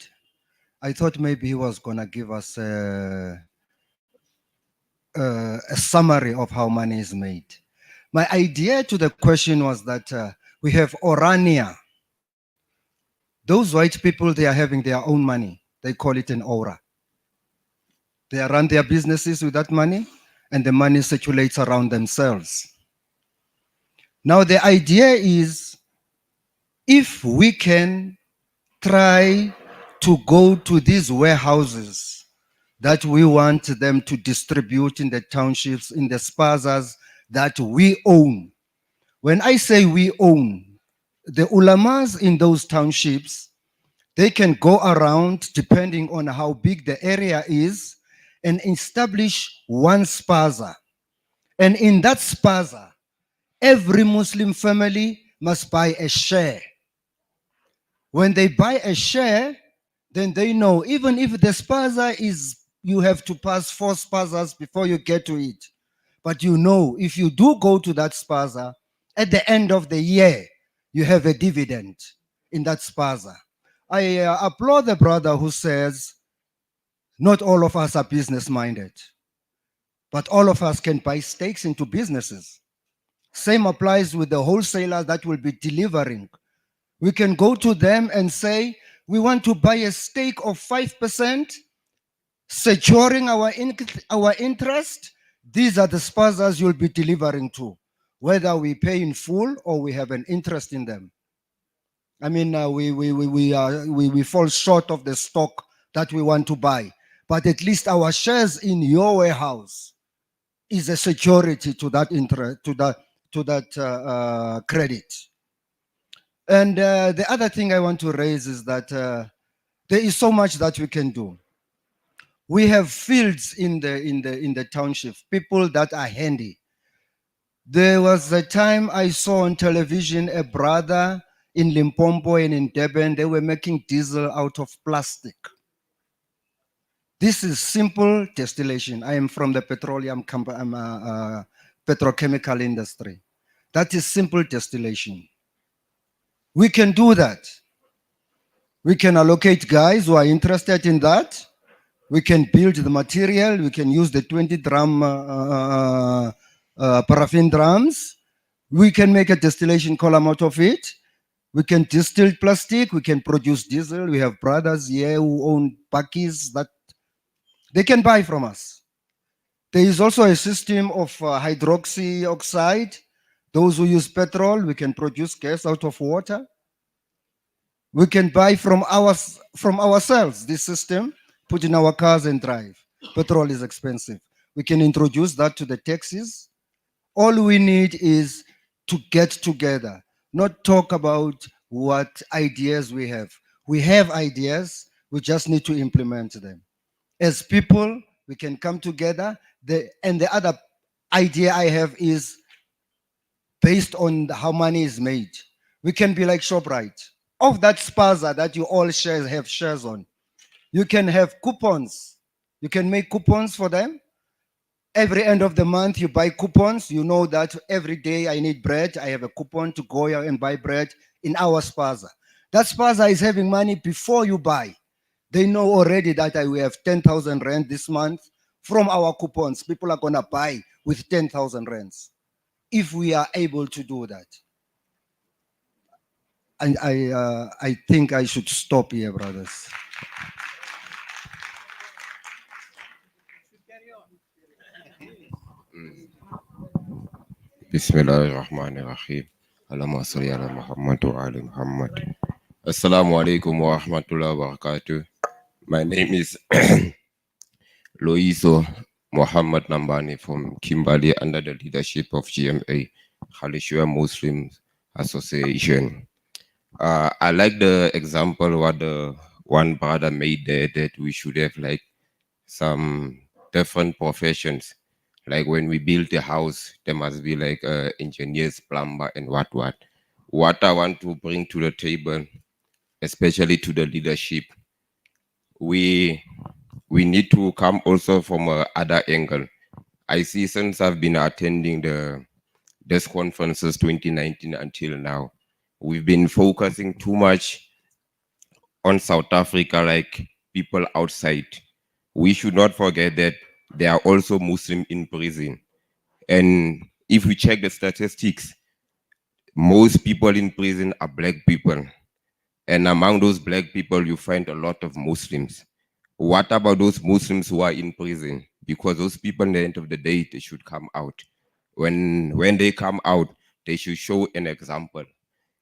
I thought maybe he was going to give us a summary of how money is made. My idea to the question was that we have Orania. Those white people, they are having their own money. They call it an aura. They run their businesses with that money, and the money circulates around themselves. Now, the idea is if we can try to go to these warehouses that we want them to distribute in the townships, in the spazas that we own. When I say we own, the ulamas in those townships, they can go around depending on how big the area is and establish one spaza. And in that spaza, every Muslim family must buy a share. When they buy a share, then they know even if the spaza is, you have to pass 4 spazas before you get to it. But you know, if you do go to that spaza, at the end of the year, you have a dividend in that spaza. I applaud the brother who says, not all of us are business-minded, but all of us can buy stakes into businesses. Same applies with the wholesalers that will be delivering. We can go to them and say, we want to buy a stake of 5%, securing our interest. These are the spazas you'll be delivering to, whether we pay in full or we have an interest in them. I mean, we fall short of the stock that we want to buy, but at least our shares in your warehouse is a security to that interest, to that credit. And the other thing I want to raise is that there is so much that we can do. We have fields in the township, people that are handy. There was a time I saw on television a brother in Limpopo and in Durban, they were making diesel out of plastic. This is simple distillation. I am from the petrochemical industry. That is simple distillation. We can do that. We can allocate guys who are interested in that. We can build the material. We can use the 20 drum paraffin drums. We can make a distillation column out of it. We can distill plastic. We can produce diesel. We have brothers here who own bakkies that they can buy from us. There is also a system of hydroxy oxide. Those who use petrol, we can produce gas out of water. We can buy from ourselves this system, put in our cars and drive. Petrol is expensive. We can introduce that to the taxis. All we need is to get together, not talk about what ideas we have. We have ideas, we just need to implement them. As people, we can come together. And the other idea I have is based on how money is made. We can be like ShopRite. Of that spaza that you all have shares on, you can have coupons. You can make coupons for them. Every end of the month, you buy coupons. You know that every day I need bread. I have a coupon to go out and buy bread in our spaza. That spaza is having money before you buy. They know already that we have 10,000 rand this month from our coupons. People are going to buy with 10,000 rands if we are able to do that. And I think I should stop here, brothers.
Bismillahirrahmanirrahim. Allahumma salli ala Muhammad wa ali Muhammad. Assalamu alaikum wa rahmatullahi wa barakatuh. My name is Loiso Muhammad Nambani from Kimberley under the leadership of GMA, Khalishua Muslim Association. I like the example what the one brother made there, that we should have like some different professions. Like when we build a house, there must be like engineers, plumber, and what. What I want to bring to the table, especially to the leadership, we need to come also from other angle. I see since I've been attending this conferences 2019 until now, we've been focusing too much on South Africa, like people outside. We should not forget that there are also Muslims in prison. And if we check the statistics, most people in prison are black people. And among those black people, you find a lot of Muslims. What about those Muslims who are in prison? Because those people, at the end of the day, they should come out. When they come out, they should show an example.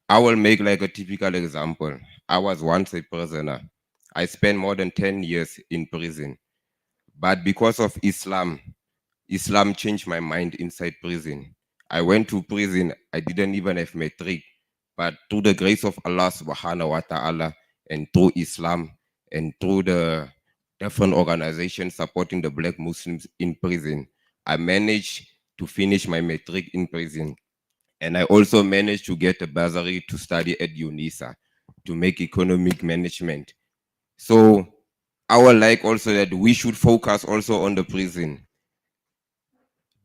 I will make like a typical example. I was once a prisoner. I spent more than 10 years in prison. But because of Islam changed my mind inside prison. I went to prison. I didn't even have matric. But through the grace of Allah subhanahu wa ta'ala and through Islam and through the different organizations supporting the black Muslims in prison, I managed to finish my matric in prison. And I also managed to get a bursary to study at UNISA to make economic management. So I would like also that we should focus also on the prison.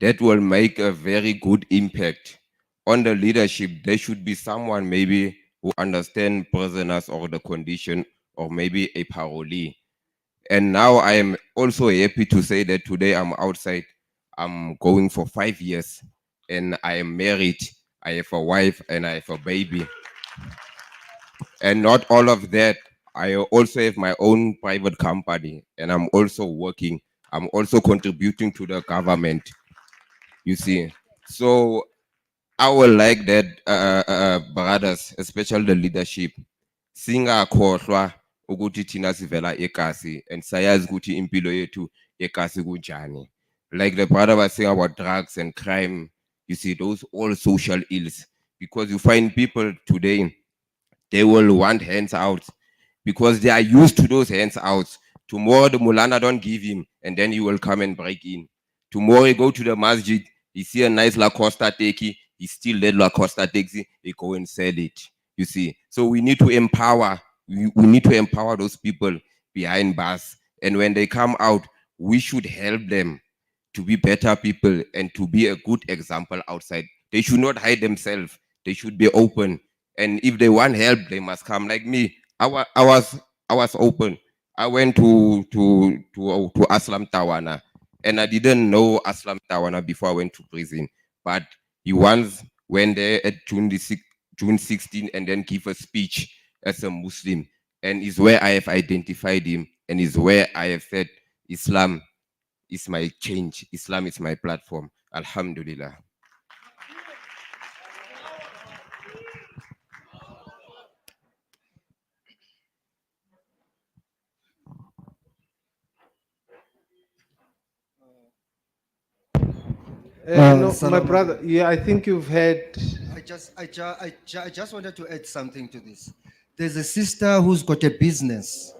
That will make a very good impact on the leadership. There should be someone maybe who understands prisoners or the condition, or maybe a parolee. And now I am also happy to say that today I'm outside. I'm going for 5 years and I am married. I have a wife and I have a baby. And not all of that, I also have my own private company and I'm also working. I'm also contributing to the government, you see. So I would like that brothers, especially the leadership, singakhohlwa ukuthi thina sivela eKasi and sayazi ukuthi impilo yethu eKasi kunjani. Like the brother was saying about drugs and crime, you see, those all social ills. Because you find people today, they will want hands out because they are used to those hands outs. Tomorrow the mulana don't give him, and then he will come and break in. Tomorrow he go to the masjid, he see a nice La Costa taxi, he steal that La Costa taxi, he go and sell it. You see, so we need to empower. We need to empower those people behind bars, and when they come out, we should help them to be better people and to be a good example outside. They should not hide themselves. They should be open. And if they want help, they must come. Like me, I was open. I went to Aslam Tawana, and I didn't know Aslam Tawana before I went to prison. But he once went there at June 16 and then give a speech as a Muslim. And is where I have identified him, and is where I have said Islam is my change. Islam is my platform. Alhamdulillah.
No, my
Salam
brother,
alaikum.
yeah, I think you've had.
I just wanted to add something to this. There's a sister who's got a business,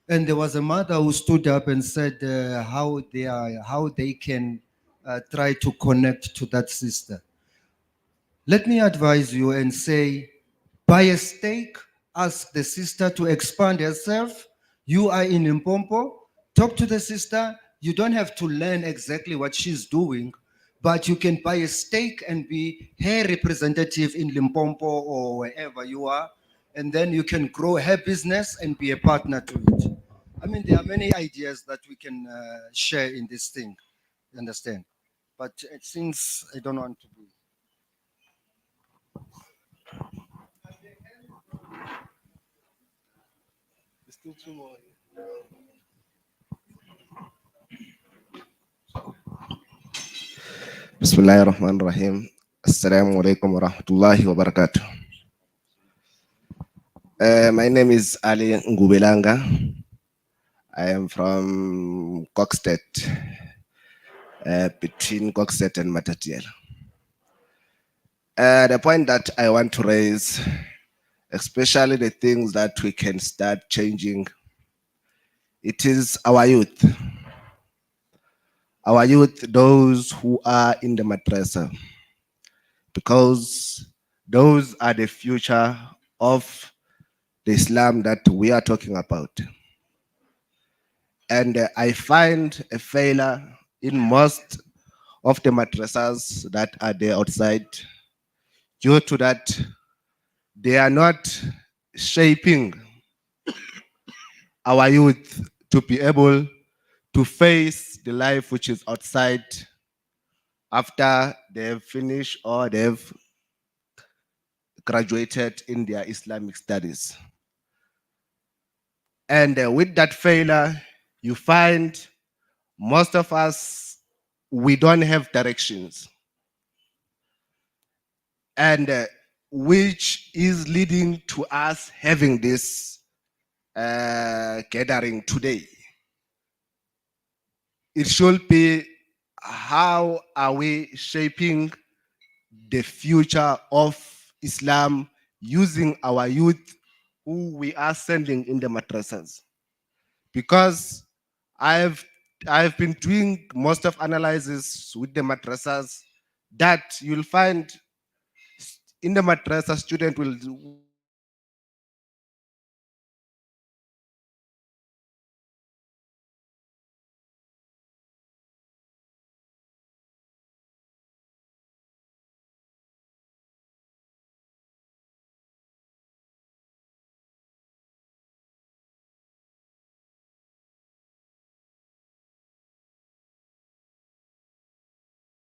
and there was a mother who stood up and said how they can try to connect to that sister. Let me advise you and say, buy a steak, ask the sister to expand herself. You are in Mpompo, talk to the sister. You don't have to learn exactly what she's doing, but you can buy a steak and be her representative in Limpopo or wherever you are, and then you can grow her business and be a partner to it. I mean, there are many ideas that we can share in this thing, you understand? But since I don't want to be.
Bismillahirrahmanirrahim. Assalamu alaikum wa rahmatullahi wa barakatuh. My name is Ali Ngubelanga. I am from Kokstedt, between Kokstedt and Matatiel. The point that I want to raise, especially the things that we can start changing, it is our youth. Our youth, those who are in the madrasa, because those are the future of the Islam that we are talking about. And I find a failure in most of the madrasas that are there outside due to that they are not shaping our youth to be able to face the life which is outside after they've finished or they've graduated in their Islamic studies. And with that failure, you find most of us, we don't have directions. And which is leading to us having this gathering today. It should be, how are we shaping the future of Islam using our youth who we are sending in the madrasas? Because I've been doing most of analysis with the madrasas that you'll find in the madrasa student will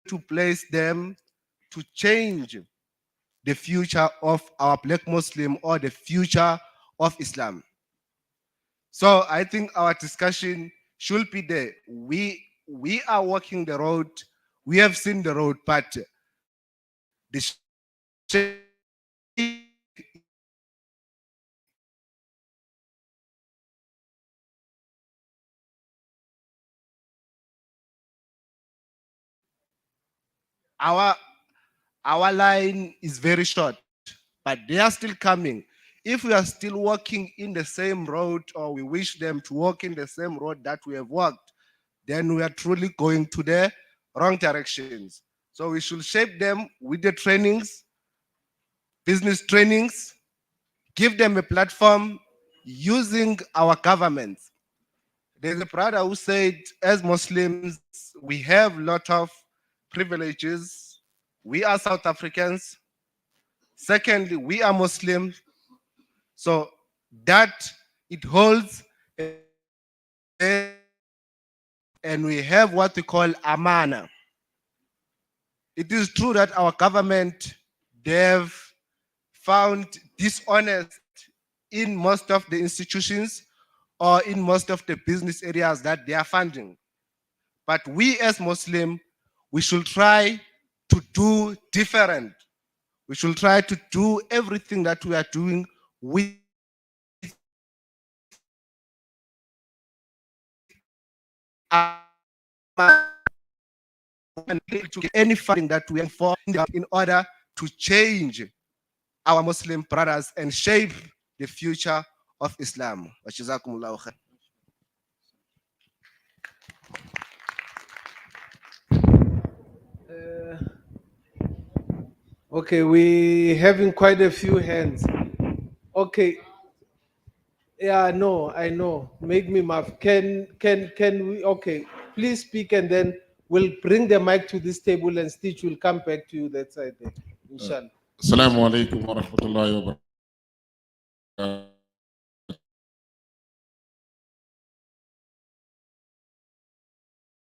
to place them to change the future of our black Muslim or the future of Islam. So I think our discussion should be there. We are walking the road. We have seen the road, but the our line is very short, but they are still coming.
If we are still walking in the same road, or we wish them to walk in the same road that we have walked, then we are truly going to the wrong directions. So we should shape them with the trainings, business trainings, give them a platform using our governments. There's a brother who said, as Muslims, we have a lot of privileges. We are South Africans. Secondly, we are Muslims. So that it holds a and we have what we call amana. It is true that our government, they've found dishonest in most of the institutions or in most of the business areas that they are funding. But we as Muslim, we should try to do different. We should try to do everything that we are doing with any funding that we are for in order to change our Muslim brothers and shape the future of Islam. Wajazakumullahu khair.
Okay, we having quite a few hands. Okay. Yeah, no, I know. Make me laugh. Can we? Okay, please speak, and then we'll bring the mic to this table, and Stitch will come back to you that side there. Inshallah.
Assalamu alaikum wa rahmatullahi wa barakatuh.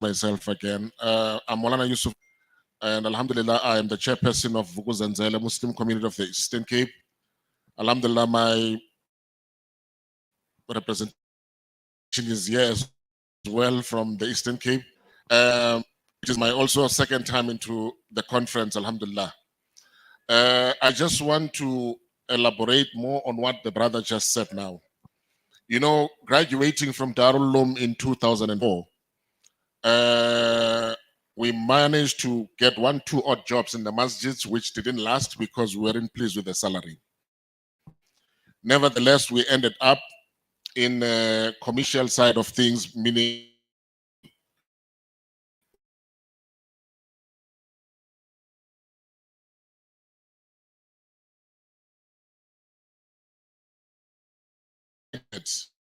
Myself again. I'm Molana Yusuf, and Alhamdulillah, I am the chairperson of Vukuzenzele Muslim Community of the Eastern Cape. Alhamdulillah, my representation is here as well from the Eastern Cape. It is my also second time into the conference, Alhamdulillah. I just want to elaborate more on what the brother just said now. You know, graduating from Darul Uloom in 2004, we managed to get 2 odd jobs in the masjids, which didn't last because we weren't pleased with the salary. Nevertheless, we ended up in the commercial side of things, meaning it's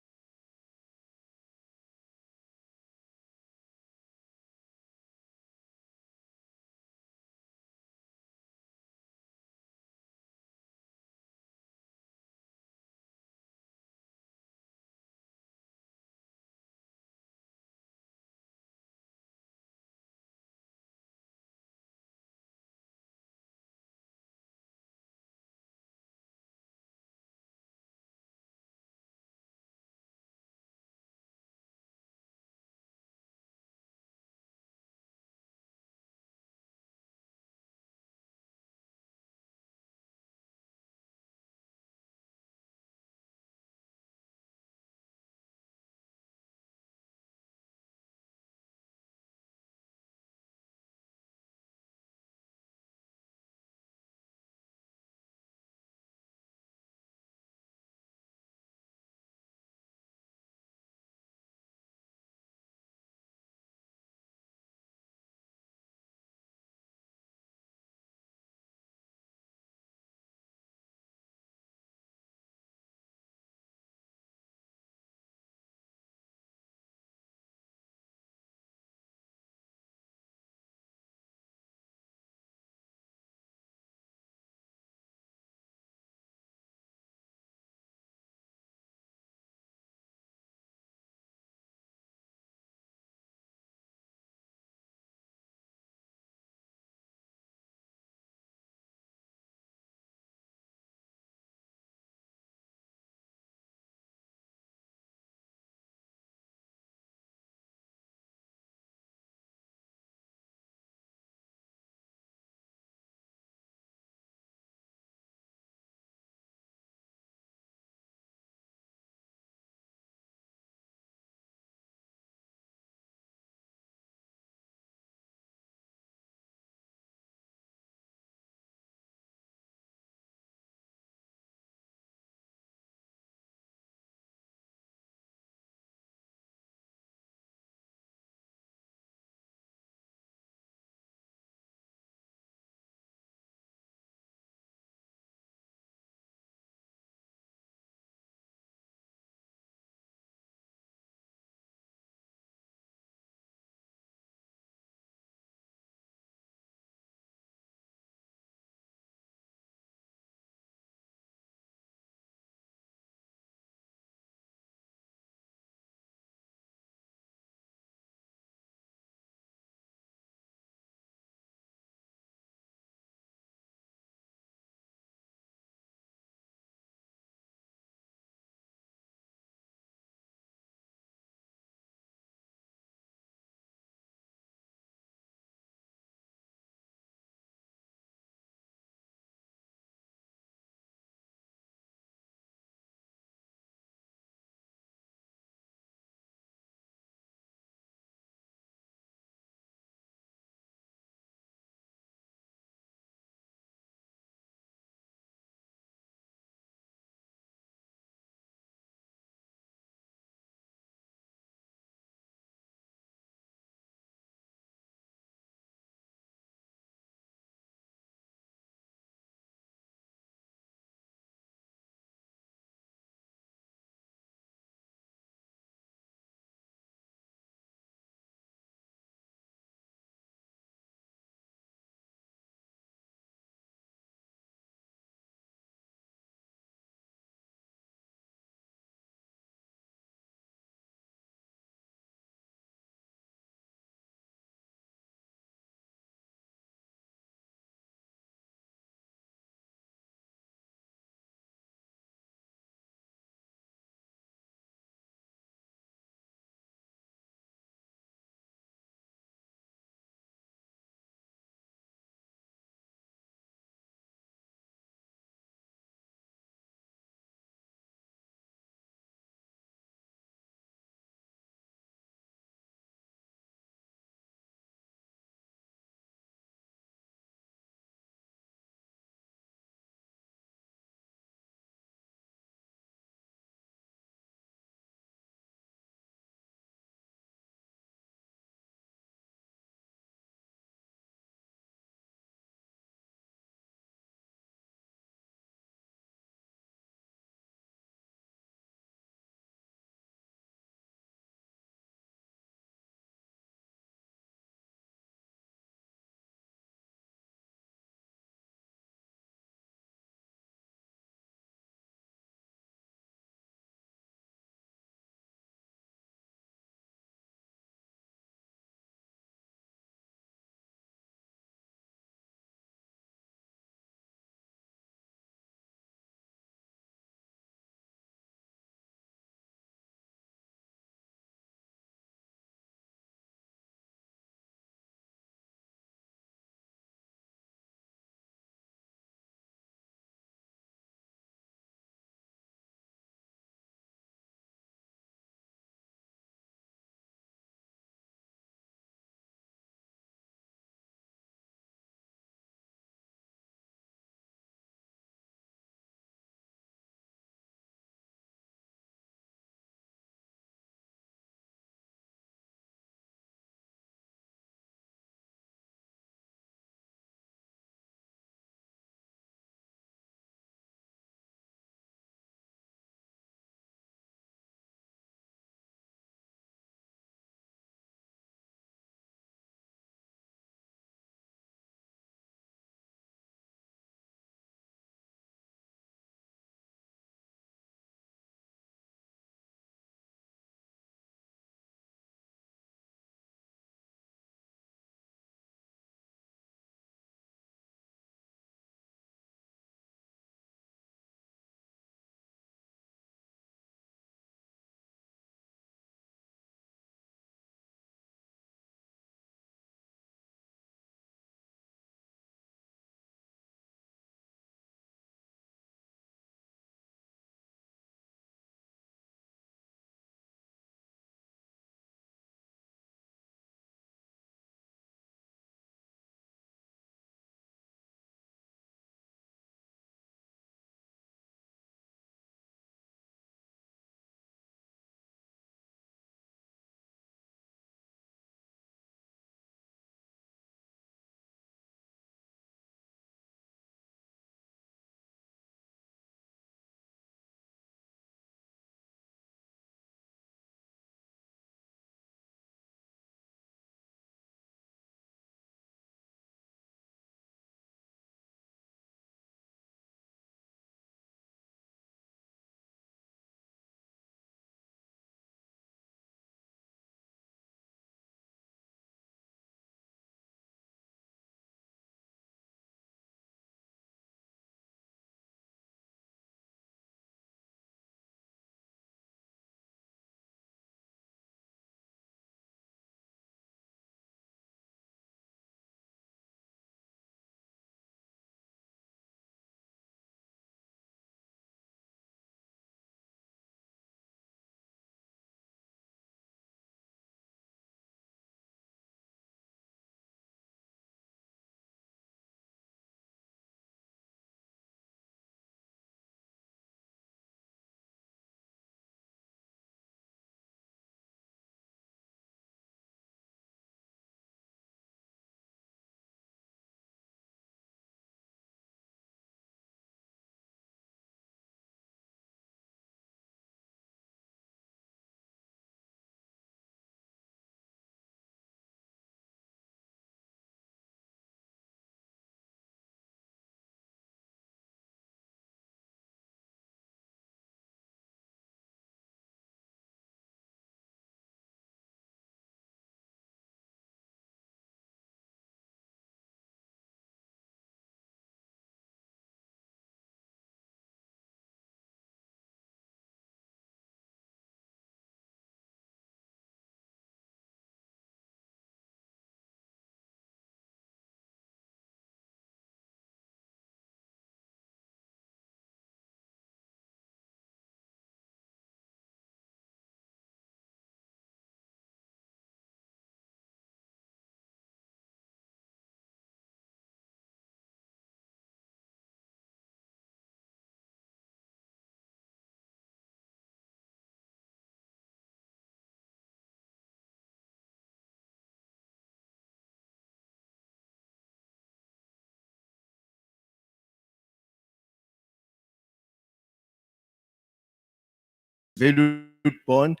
valued bond.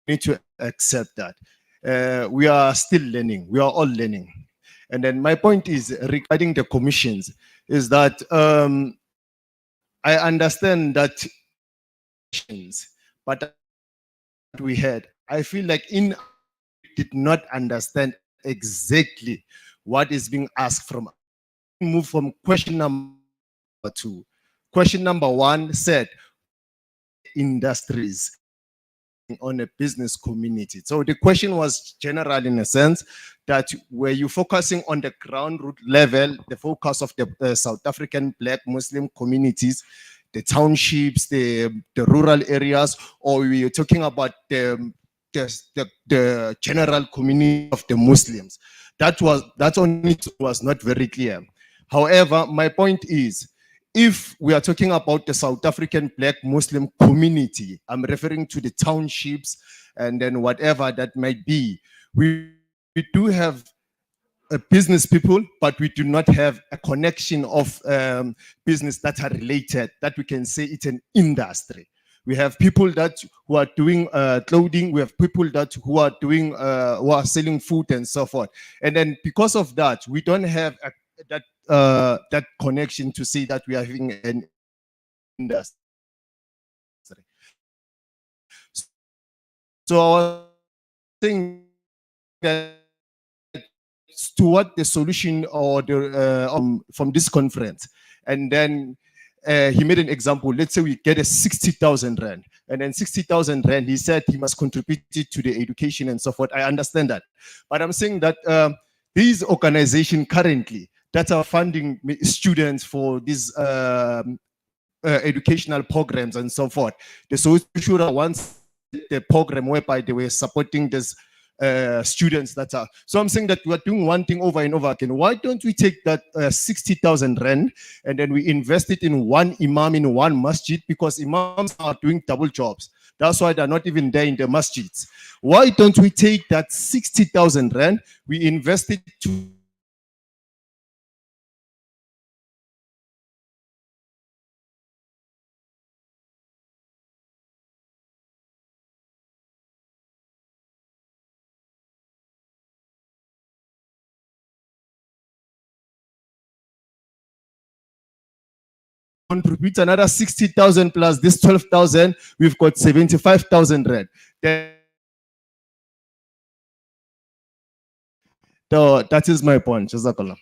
We need to accept that. We are still learning. We are all learning. And then my point is regarding the commissions is that I understand that, but we had, I feel like did not understand exactly what is being asked from. Move from question number 2. Question number 1 said industries on a business community. So the question was general in a sense that were you focusing on the ground root level, the focus of the South African Black Muslim communities, the townships, the rural areas, or were you talking about the general community of the Muslims? That only was not very clear. However, my point is, if we are talking about the South African Black Muslim community, I'm referring to the townships and then whatever that might be, we do have business people, but we do not have a connection of business that are related, that we can say it's an industry. We have people who are doing clothing. We have people who are doing who are selling food and so forth. And then because of that, we don't have that connection to say that we are having an industry. So I was saying that to what the solution or the from this conference, and then he made an example. Let's say we get a 60,000 rand, and then 60,000 rand, he said he must contribute it to the education and so forth. I understand that, but I'm saying that these organizations currently that are funding students for these educational programs and so forth, the social once the program whereby they were supporting this students that are. So I'm saying that we are doing one thing over and over again. Why don't we take that 60,000 rand and then we invest it in one imam in one masjid, because imams are doing double jobs. That's why they're not even there in the masjids. Why don't we take that 60,000 rand, we invest it to contribute another 60,000 plus this 12,000, we've got 75,000 rand. So that is my point. Jazakallah.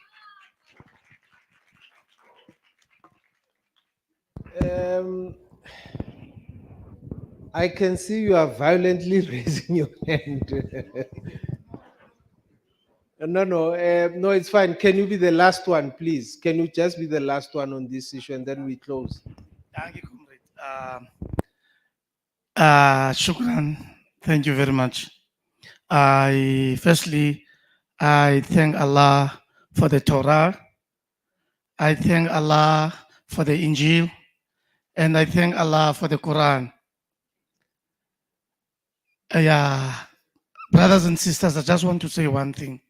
I can see you are violently raising your hand. No, it's fine. Can you be the last one, please? Can you just be the last one on this issue and then we close?
Shukran. Thank you very much. Firstly, I thank Allah for the Torah. I thank Allah for the Injil. And I thank Allah for the Quran. Yeah, brothers and sisters, I just want to say one thing.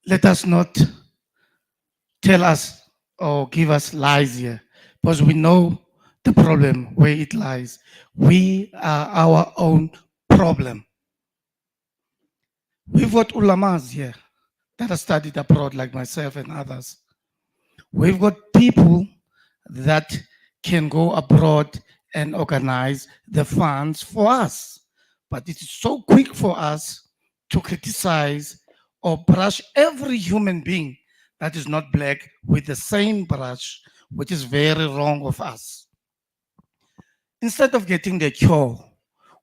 Let us not tell us or give us lies here, because we know the problem where it lies. We are our own problem. We've got ulamas here that have studied abroad, like myself and others. We've got people that can go abroad and organize the funds for us. But it is so quick for us to criticize or brush every human being that is not black with the same brush, which is very wrong of us. Instead of getting the cure,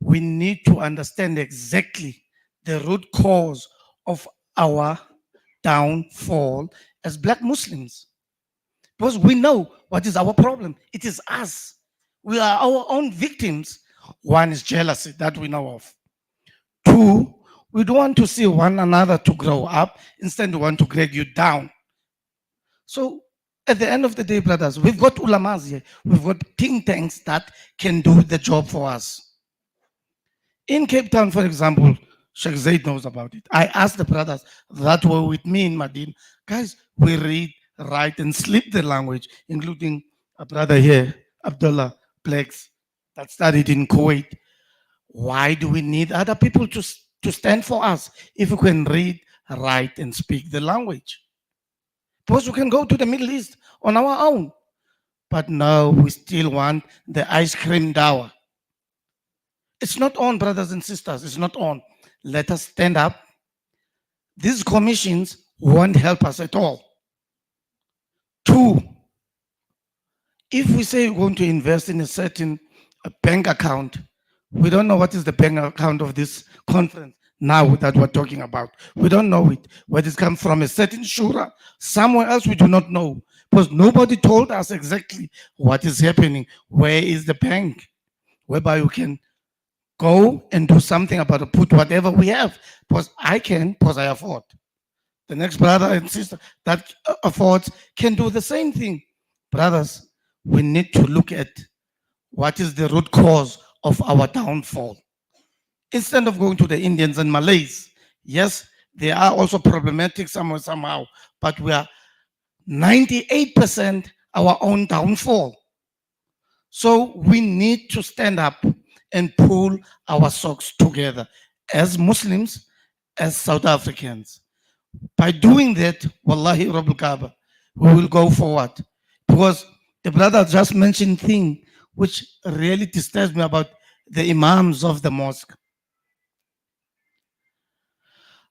we need to understand exactly the root cause of our downfall as black Muslims. Because we know what is our problem. It is us. We are our own victims. One is jealousy, that we know of. Two, we don't want to see one another to grow up. Instead, we want to drag you down. So at the end of the day, brothers, we've got ulamas here. We've got think tanks that can do the job for us. In Cape Town, for example, Sheikh Zaid knows about it. I asked the brothers that were with me in Madin, guys, we read, write, and sleep the language, including a brother here, Abdullah Plex. that studied in Kuwait. Why do we need other people to stand for us if we can read, write, and speak the language? Because we can go to the Middle East on our own. But no, we still want the ice cream dower. It's not on, brothers and sisters. It's not on. Let us stand up. These commissions won't help us at all. Two, if we say we're going to invest in a certain bank account, we don't know what is the bank account of this conference now that we're talking about. We don't know it. Whether it comes from a certain shura, somewhere else we do not know. Because nobody told us exactly what is happening. Where is the bank? Whereby we can go and do something about it, put whatever we have. Because I can, because I afford. The next brother and sister that affords can do the same thing. Brothers, we need to look at what is the root cause of our downfall. Instead of going to the Indians and Malays, yes, they are also problematic somehow, but we are 98% our own downfall. So we need to stand up and pull our socks together as Muslims, as South Africans. By doing that, Wallahi Rabbil Kaaba, we will go forward. Because the brother just mentioned thing which really disturbs me about the imams of the mosque.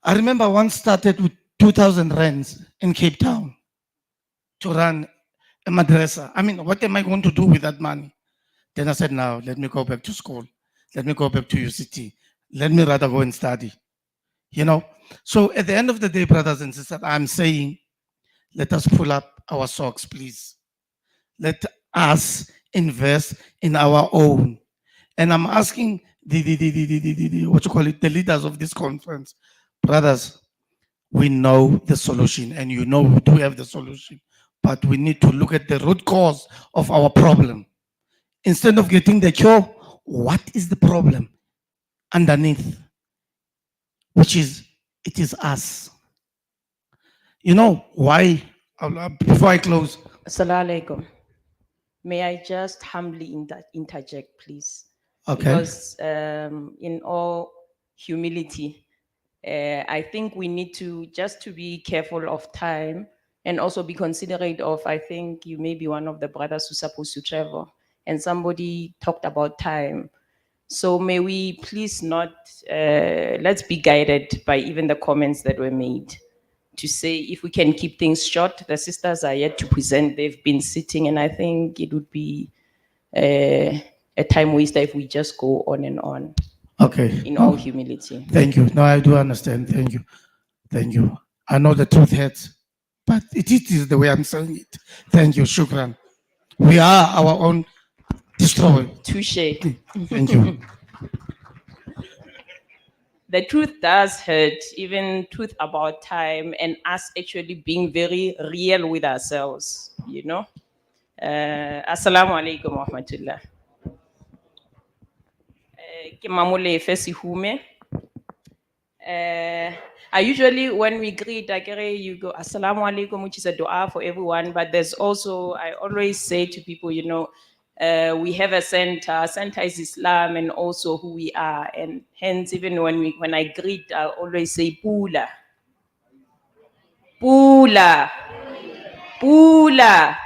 I remember I once started with 2,000 rands in Cape Town to run a madrasa. I mean, what am I going to do with that money? Then I said, now let me go back to school. Let me go back to UCT. Let me rather go and study. You know? So at the end of the day, brothers and sisters, I'm saying, let us pull up our socks, please. Let us invest in our own. And I'm asking what you call it, the leaders of this conference, brothers, we know the solution, and you know we do have the solution, but we need to look at the root cause of our problem. Instead of getting the cure, what is the problem underneath? Which is, it is us. You know why? Before I close.
Assalamu alaikum. May I just humbly interject, please?
Okay.
Because in all humility, I think we need to just to be careful of time and also be considerate of, I think you may be one of the brothers who's supposed to travel, and somebody talked about time. So may we please not, let's be guided by even the comments that were made to say if we can keep things short. The sisters are yet to present, they've been sitting, and I think it would be a time waster if we just go on and on.
Okay.
In all humility.
Thank you. No, I do understand. Thank you. Thank you. I know the truth hurts, but it is the way I'm saying it. Thank you. Shukran. We are our own destroyer.
Touche.
Thank you.
The truth does hurt, even truth about time and us actually being very real with ourselves, you know. Assalamu alaikum wa rahmatullah. Ke Mamolefe Sihume. I usually, when we greet, you go Assalamu alaikum, which is a dua for everyone. But there's also, I always say to people, you know, we have a center. Center is Islam and also who we are. And hence, even when I greet, I always say Pula. Pula. Pula.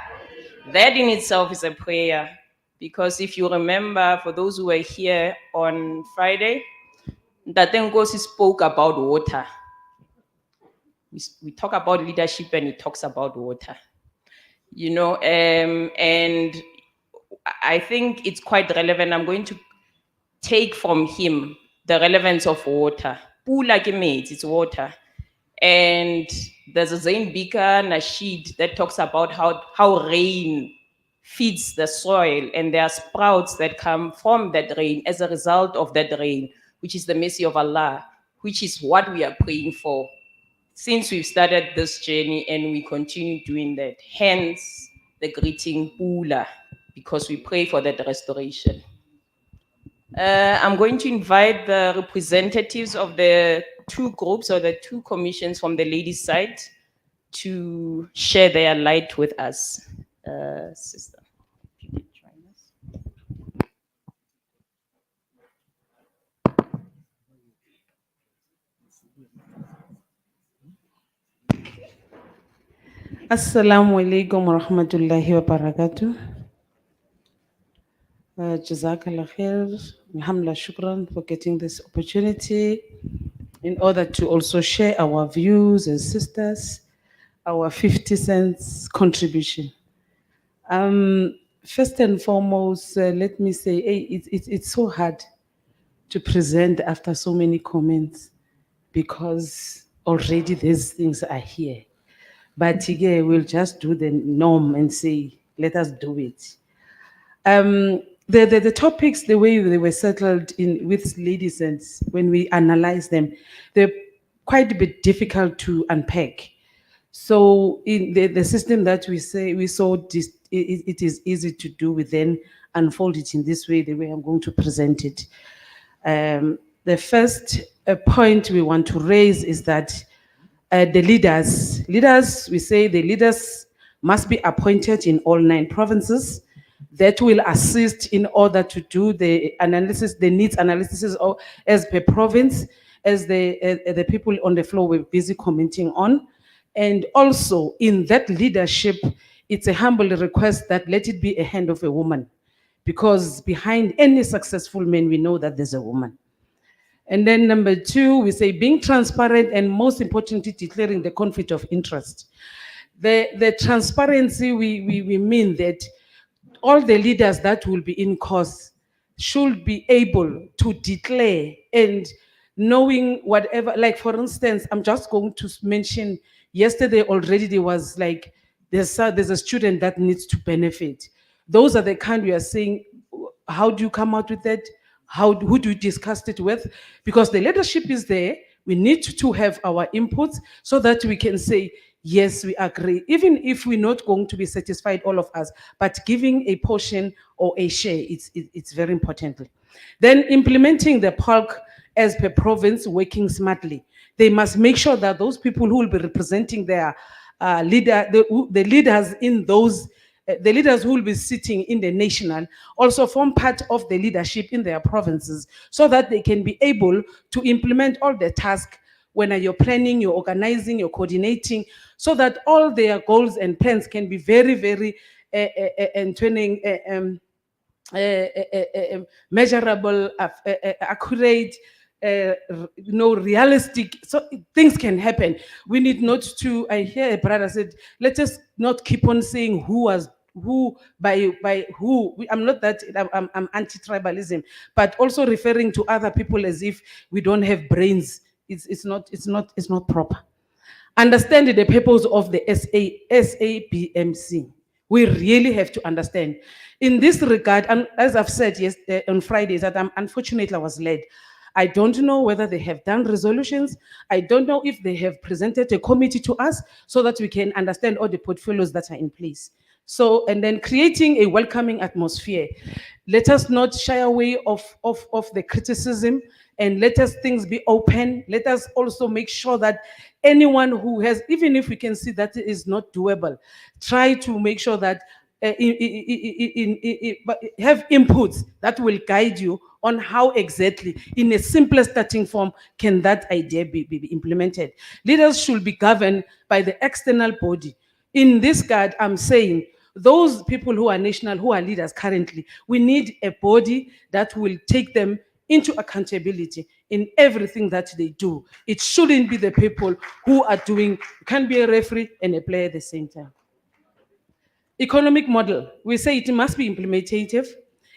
That in itself is a prayer. Because if you remember, for those who were here on Friday, Ndatengosi spoke about water. We talk about leadership and he talks about water. You know, and I think it's quite relevant. I'm going to take from him the relevance of water. Pula ke metsi, it's water. And there's a Zain Bika Nasheed that talks about how rain feeds the soil, and there are sprouts that come from that rain as a result of that rain, which is the mercy of Allah, which is what we are praying for since we've started this journey, and we continue doing that. Hence the greeting Pula, because we pray for that restoration. I'm going to invite the representatives of the two groups or the two commissions from the ladies' side to share their light with us. Sister.
Assalamu alaikum wa rahmatullahi wa barakatuh. Jazakallah khair. Alhamdulillah, shukran for getting this opportunity in order to also share our views and sisters, our 50 cents contribution. First and foremost, let me say, it's so hard to present after so many comments because already these things are here. But yeah, we'll just do the norm and say, let us do it. The topics, the way they were settled in with ladies, and when we analyze them, they're quite a bit difficult to unpack. So in the system that we say we saw this, it is easy to do. We then unfold it in this way, the way I'm going to present it. The first point we want to raise is that the leaders, we say the leaders must be appointed in all 9 provinces that will assist in order to do the analysis, the needs analysis of, as per province, as the people on the floor were busy commenting on. And also in that leadership, it's a humble request that let it be a hand of a woman, because behind any successful man, we know that there's a woman. And then number 2, we say being transparent and most importantly, declaring the conflict of interest. The transparency, we mean that all the leaders that will be in course should be able to declare and knowing whatever, like for instance, I'm just going to mention yesterday already there was like, there's a student that needs to benefit. Those are the kind we are saying, how do you come out with that? Who do you discuss it with? Because the leadership is there. We need to have our inputs so that we can say, yes, we agree. Even if we're not going to be satisfied, all of us, but giving a portion or a share, it's very important. Then implementing the PALC as per province, working smartly. They must make sure that those people who will be representing their the leaders in those the leaders who will be sitting in the national also form part of the leadership in their provinces so that they can be able to implement all the tasks when you're planning, you're organizing, you're coordinating, so that all their goals and plans can be very, very and turning measurable, accurate, realistic, so things can happen. We need not to, I hear a brother said, let us not keep on saying who was who by who. I'm not that, I'm anti-tribalism, but also referring to other people as if we don't have brains. It's not proper. Understand the purpose of the SABMC. We really have to understand. In this regard, and as I've said yesterday on Fridays, that unfortunately I was led. I don't know whether they have done resolutions. I don't know if they have presented a committee to us so that we can understand all the portfolios that are in place. So, and then creating a welcoming atmosphere. Let us not shy away of the criticism, and let us things be open. Let us also make sure that anyone who has, even if we can see that it is not doable, try to make sure that have inputs that will guide you on how exactly, in a simpler starting form, can that idea be implemented. Leaders should be governed by the external body. In this regard, I'm saying those people who are national, who are leaders currently, we need a body that will take them into accountability in everything that they do. It shouldn't be the people who are doing, you can't be a referee and a player at the same time. Economic model, we say it must be implementative,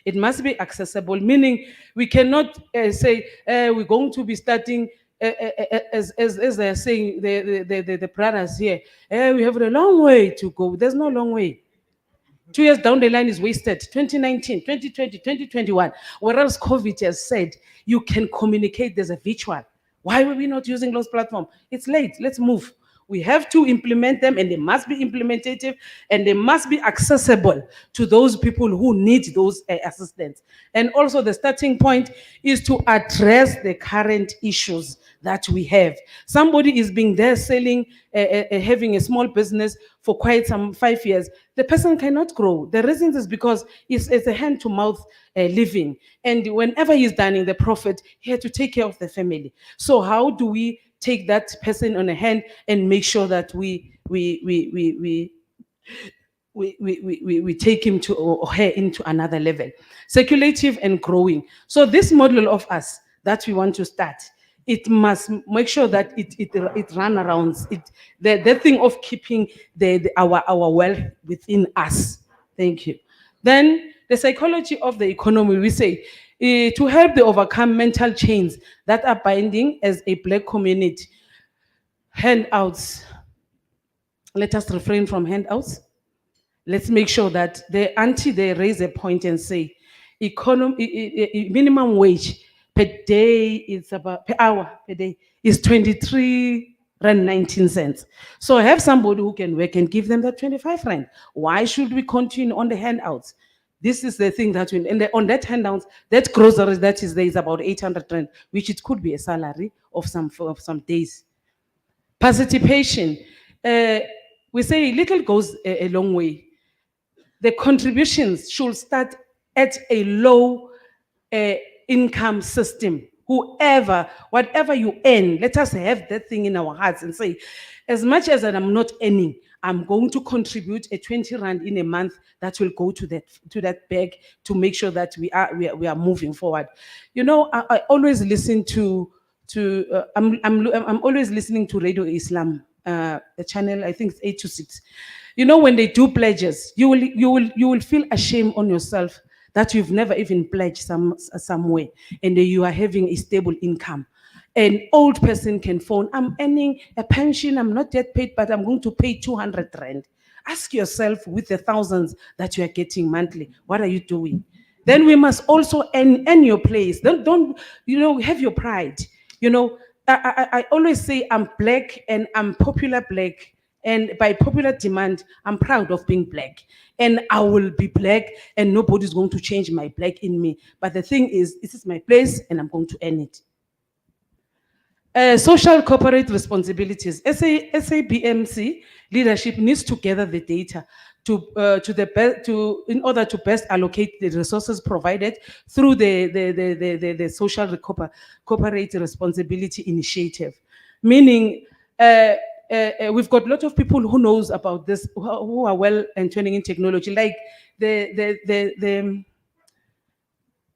it must be accessible, meaning we cannot say we're going to be starting as they're saying, the brothers here, we have a long way to go. There's no long way. 2 years down the line is wasted. 2019, 2020, 2021. Whereas COVID has said you can communicate, there's a virtual. Why were we not using those platforms? It's late, let's move. We have to implement them, and they must be implementative, and they must be accessible to those people who need those assistance. And also the starting point is to address the current issues that we have. Somebody is being there selling, having a small business for quite some 5 years. The person cannot grow. The reason is because it's a hand-to-mouth living. And whenever he's dining the profit, he had to take care of the family. So how do we take that person on a hand and make sure that we we take him to or her into another level. Circulative and growing. So this model of us that we want to start, it must make sure that it run around it, the thing of keeping our wealth within us. Thank you. Then the psychology of the economy, we say, to help the overcome mental chains that are binding as a Black community. Handouts. Let us refrain from handouts. Let's make sure that the auntie they raise a point and say, minimum wage per day is about per hour per day is 23 rand 19 cents. So have somebody who can work and give them that 25 rand. Why should we continue on the handouts? This is the thing that we, and on that handouts, that groceries that is there is about 800 rand, which it could be a salary of some days. Participation. We say little goes a long way. The contributions should start at a low income system. Whoever, whatever you earn, let us have that thing in our hearts and say, as much as I'm not earning, I'm going to contribute a 20 rand in a month that will go to that bag to make sure that we are moving forward. You know, I always listen I'm always listening to Radio Islam, the channel, I think it's 826. You know, when they do pledges, you will feel ashamed on yourself that you've never even pledged somewhere and you are having a stable income. An old person can phone, I'm earning a pension, I'm not yet paid, but I'm going to pay 200 rand. Ask yourself, with the thousands that you are getting monthly, what are you doing? Then we must also earn your place. Don't have your pride. You know, I always say I'm Black and I'm popular Black. And by popular demand, I'm proud of being Black. And I will be Black and nobody's going to change my Black in me. But the thing is, this is my place and I'm going to earn it. Social corporate responsibilities. SABMC leadership needs to gather the data in order to best allocate the resources provided through the social corporate responsibility initiative. Meaning, we've got a lot of people who knows about this, who are well and training in technology, like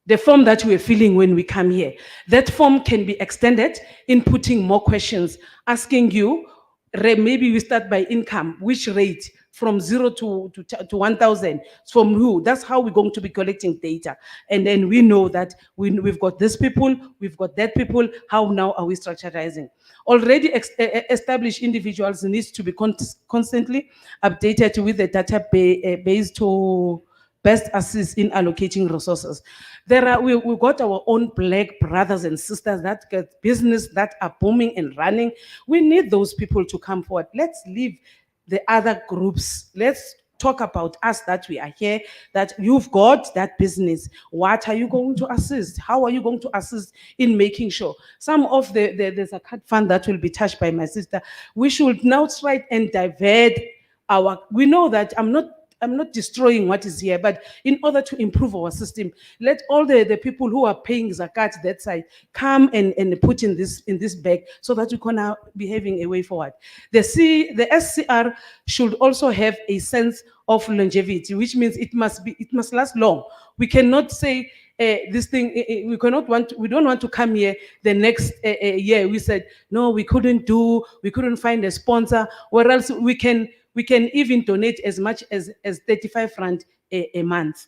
the form that we're filling when we come here. That form can be extended in putting more questions, asking you, maybe we start by income, which rate, from 0 to 1,000, from who? That's how we're going to be collecting data. And then we know that we've got this people, we've got that people, how now are we structurizing? Already established individuals needs to be constantly updated with the database to best assist in allocating resources. We got our own Black brothers and sisters that get business that are booming and running. We need those people to come forward. Let's leave the other groups. Let's talk about us, that we are here, that you've got that business. What are you going to assist? How are you going to assist in making sure? Some of there's a cut fund that will be touched by my sister. We should now try and divert we know that I'm not destroying what is here, but in order to improve our system, let all the people who are paying zakat that side come and put in this bag so that we can now be having a way forward. The SCR should also have a sense of longevity, which means it must last long. We cannot say this thing, we don't want to come here the next year. We said, no, we couldn't find a sponsor, or else we can even donate as much as 35 rand a month,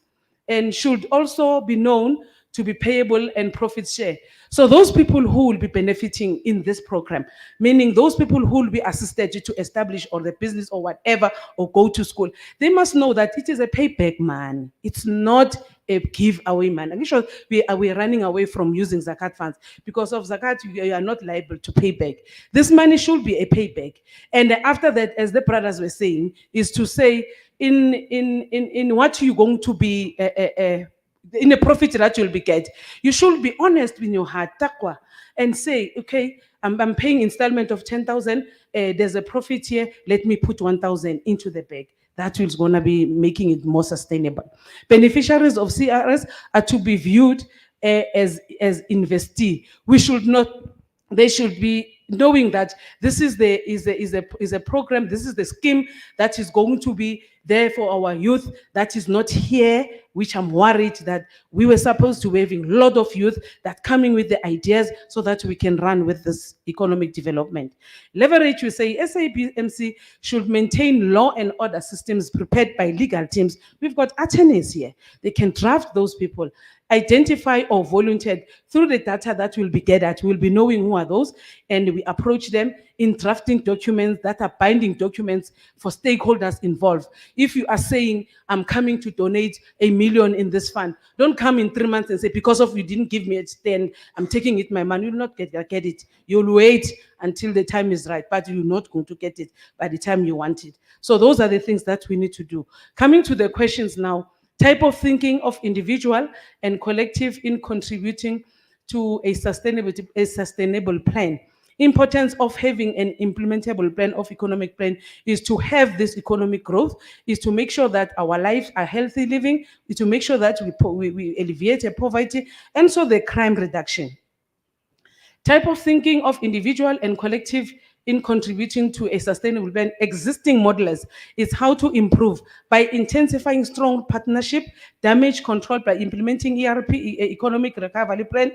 and should also be known to be payable and profit share. So those people who will be benefiting in this program, meaning those people who will be assisted to establish or the business or whatever, or go to school, they must know that it is a payback, man. It's not a giveaway, man. I'm sure we are running away from using zakat funds. Because of zakat, you are not liable to pay back. This money should be a payback. And after that, as the brothers were saying, is to say in what you're going to be in a profit that you'll be get, you should be honest in your heart, taqwa, and say, okay, I'm paying installment of 10,000. There's a profit here. Let me put 1,000 into the bag. That is going to be making it more sustainable. Beneficiaries of CRS are to be viewed as investee. They should be knowing that this is a program, this is the scheme that is going to be there for our youth that is not here, which I'm worried that we were supposed to be having a lot of youth that coming with the ideas so that we can run with this economic development. Leverage, we say SAPMC should maintain law and order systems prepared by legal teams. We've got attorneys here. They can draft those people, identify or volunteered through the data that will be gathered. We'll be knowing who are those, and we approach them in drafting documents that are binding documents for stakeholders involved. If you are saying, I'm coming to donate 1 million in this fund, don't come in 3 months and say, because of you didn't give me it, then I'm taking it, my money. You'll not get it. You'll wait until the time is right, but you're not going to get it by the time you want it. So those are the things that we need to do. Coming to the questions now, type of thinking of individual and collective in contributing to a sustainable plan. Importance of having an implementable plan of economic plan is to have this economic growth, is to make sure that our lives are healthy living, is to make sure that we alleviate poverty, and so the crime reduction. Type of thinking of individual and collective in contributing to a sustainable plan. Existing modelers is how to improve by intensifying strong partnership, damage control by implementing ERP, economic recovery plan.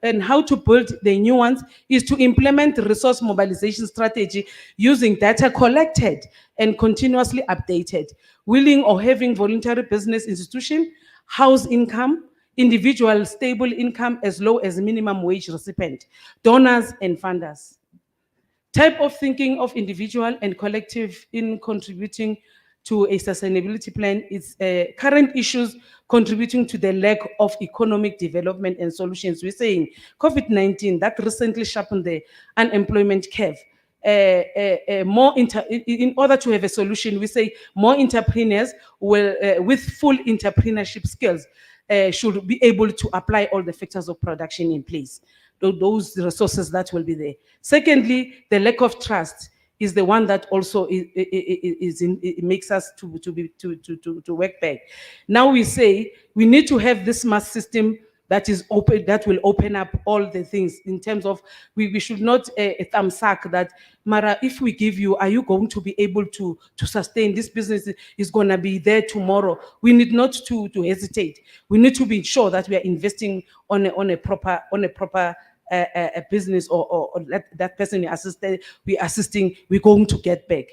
And how to build the new ones is to implement resource mobilization strategy using data collected and continuously updated. Willing or having voluntary business institution, house income, individual stable income as low as minimum wage recipient, donors and funders. Type of thinking of individual and collective in contributing to a sustainability plan is current issues contributing to the lack of economic development and solutions. We're saying COVID-19 that recently sharpened the unemployment curve. In order to have a solution, we say more entrepreneurs will, with full entrepreneurship skills should be able to apply all the factors of production in place. Those resources that will be there. Secondly, the lack of trust is the one that also it makes us to work back. Now we say we need to have this mass system that is open, that will open up all the things in terms of we should not thumbsuck that, Mara, if we give you, are you going to be able to sustain this business is going to be there tomorrow? We need not to hesitate. We need to be sure that we are investing on a proper a business or that person we assisting, we're going to get back.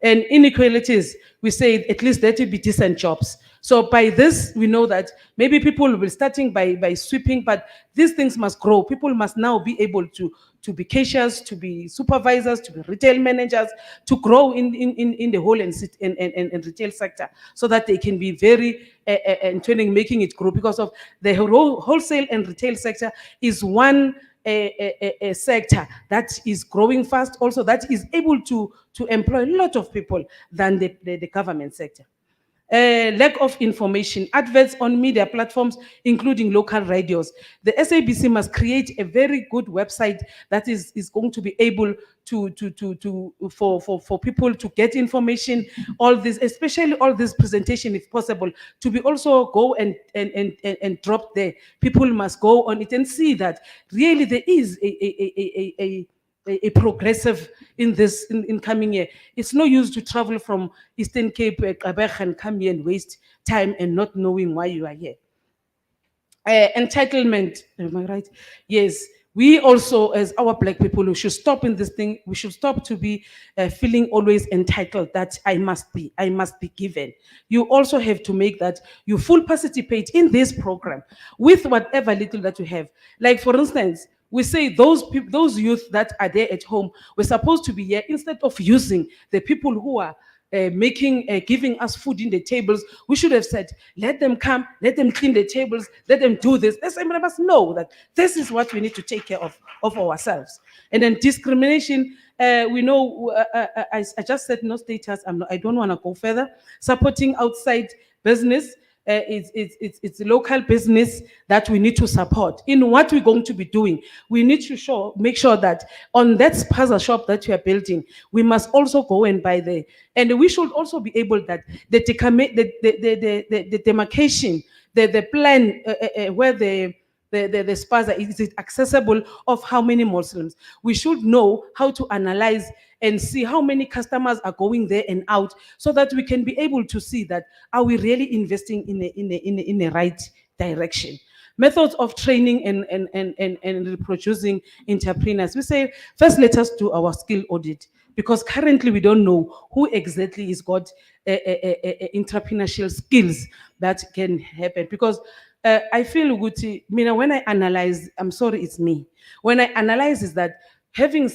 And inequalities, we say at least there will be decent jobs. So by this, we know that maybe people will be starting by sweeping, but these things must grow. People must now be able to be cashiers, to be supervisors, to be retail managers, to grow in the whole and retail sector, so that they can be very making it grow, because of the wholesale and retail sector is one a sector that is growing fast, also that is able to employ a lot of people than the government sector. Lack of information, adverts on media platforms, including local radios. The SABC must create a very good website that is going to be able for people to get information, all this, especially all this presentation, if possible, to be also go and drop there. People must go on it and see that really there is a progressive in this in coming year. It's no use to travel from Eastern Cape, Quebec, and come here and waste time and not knowing why you are here. Entitlement, am I right? Yes. We also, as our Black people, we should stop in this thing. We should stop to be feeling always entitled that I must be given. You also have to make that you full participate in this program with whatever little that you have. Like for instance, we say those people, those youth that are there at home, we're supposed to be here instead of using the people who are giving us food in the tables. We should have said, let them come, let them clean the tables, let them do this. Let's let us know that this is what we need to take care of ourselves. And then discrimination, we know, I just said no status, I don't want to go further. Supporting outside business, it's local business that we need to support. In what we're going to be doing, we need to make sure that on that spaza shop that we are building, we must also go and buy there. And we should also be able that the demarcation, the plan where the spaza, is it accessible of how many Muslims? We should know how to analyze and see how many customers are going there and out, so that we can be able to see that are we really investing in a right direction. Methods of training and reproducing entrepreneurs. We say, first let us do our skill audit, because currently we don't know who exactly is got entrepreneurial skills that can happen. Because I feel good, when I analyze, I'm sorry, it's me. When I analyze is that seeing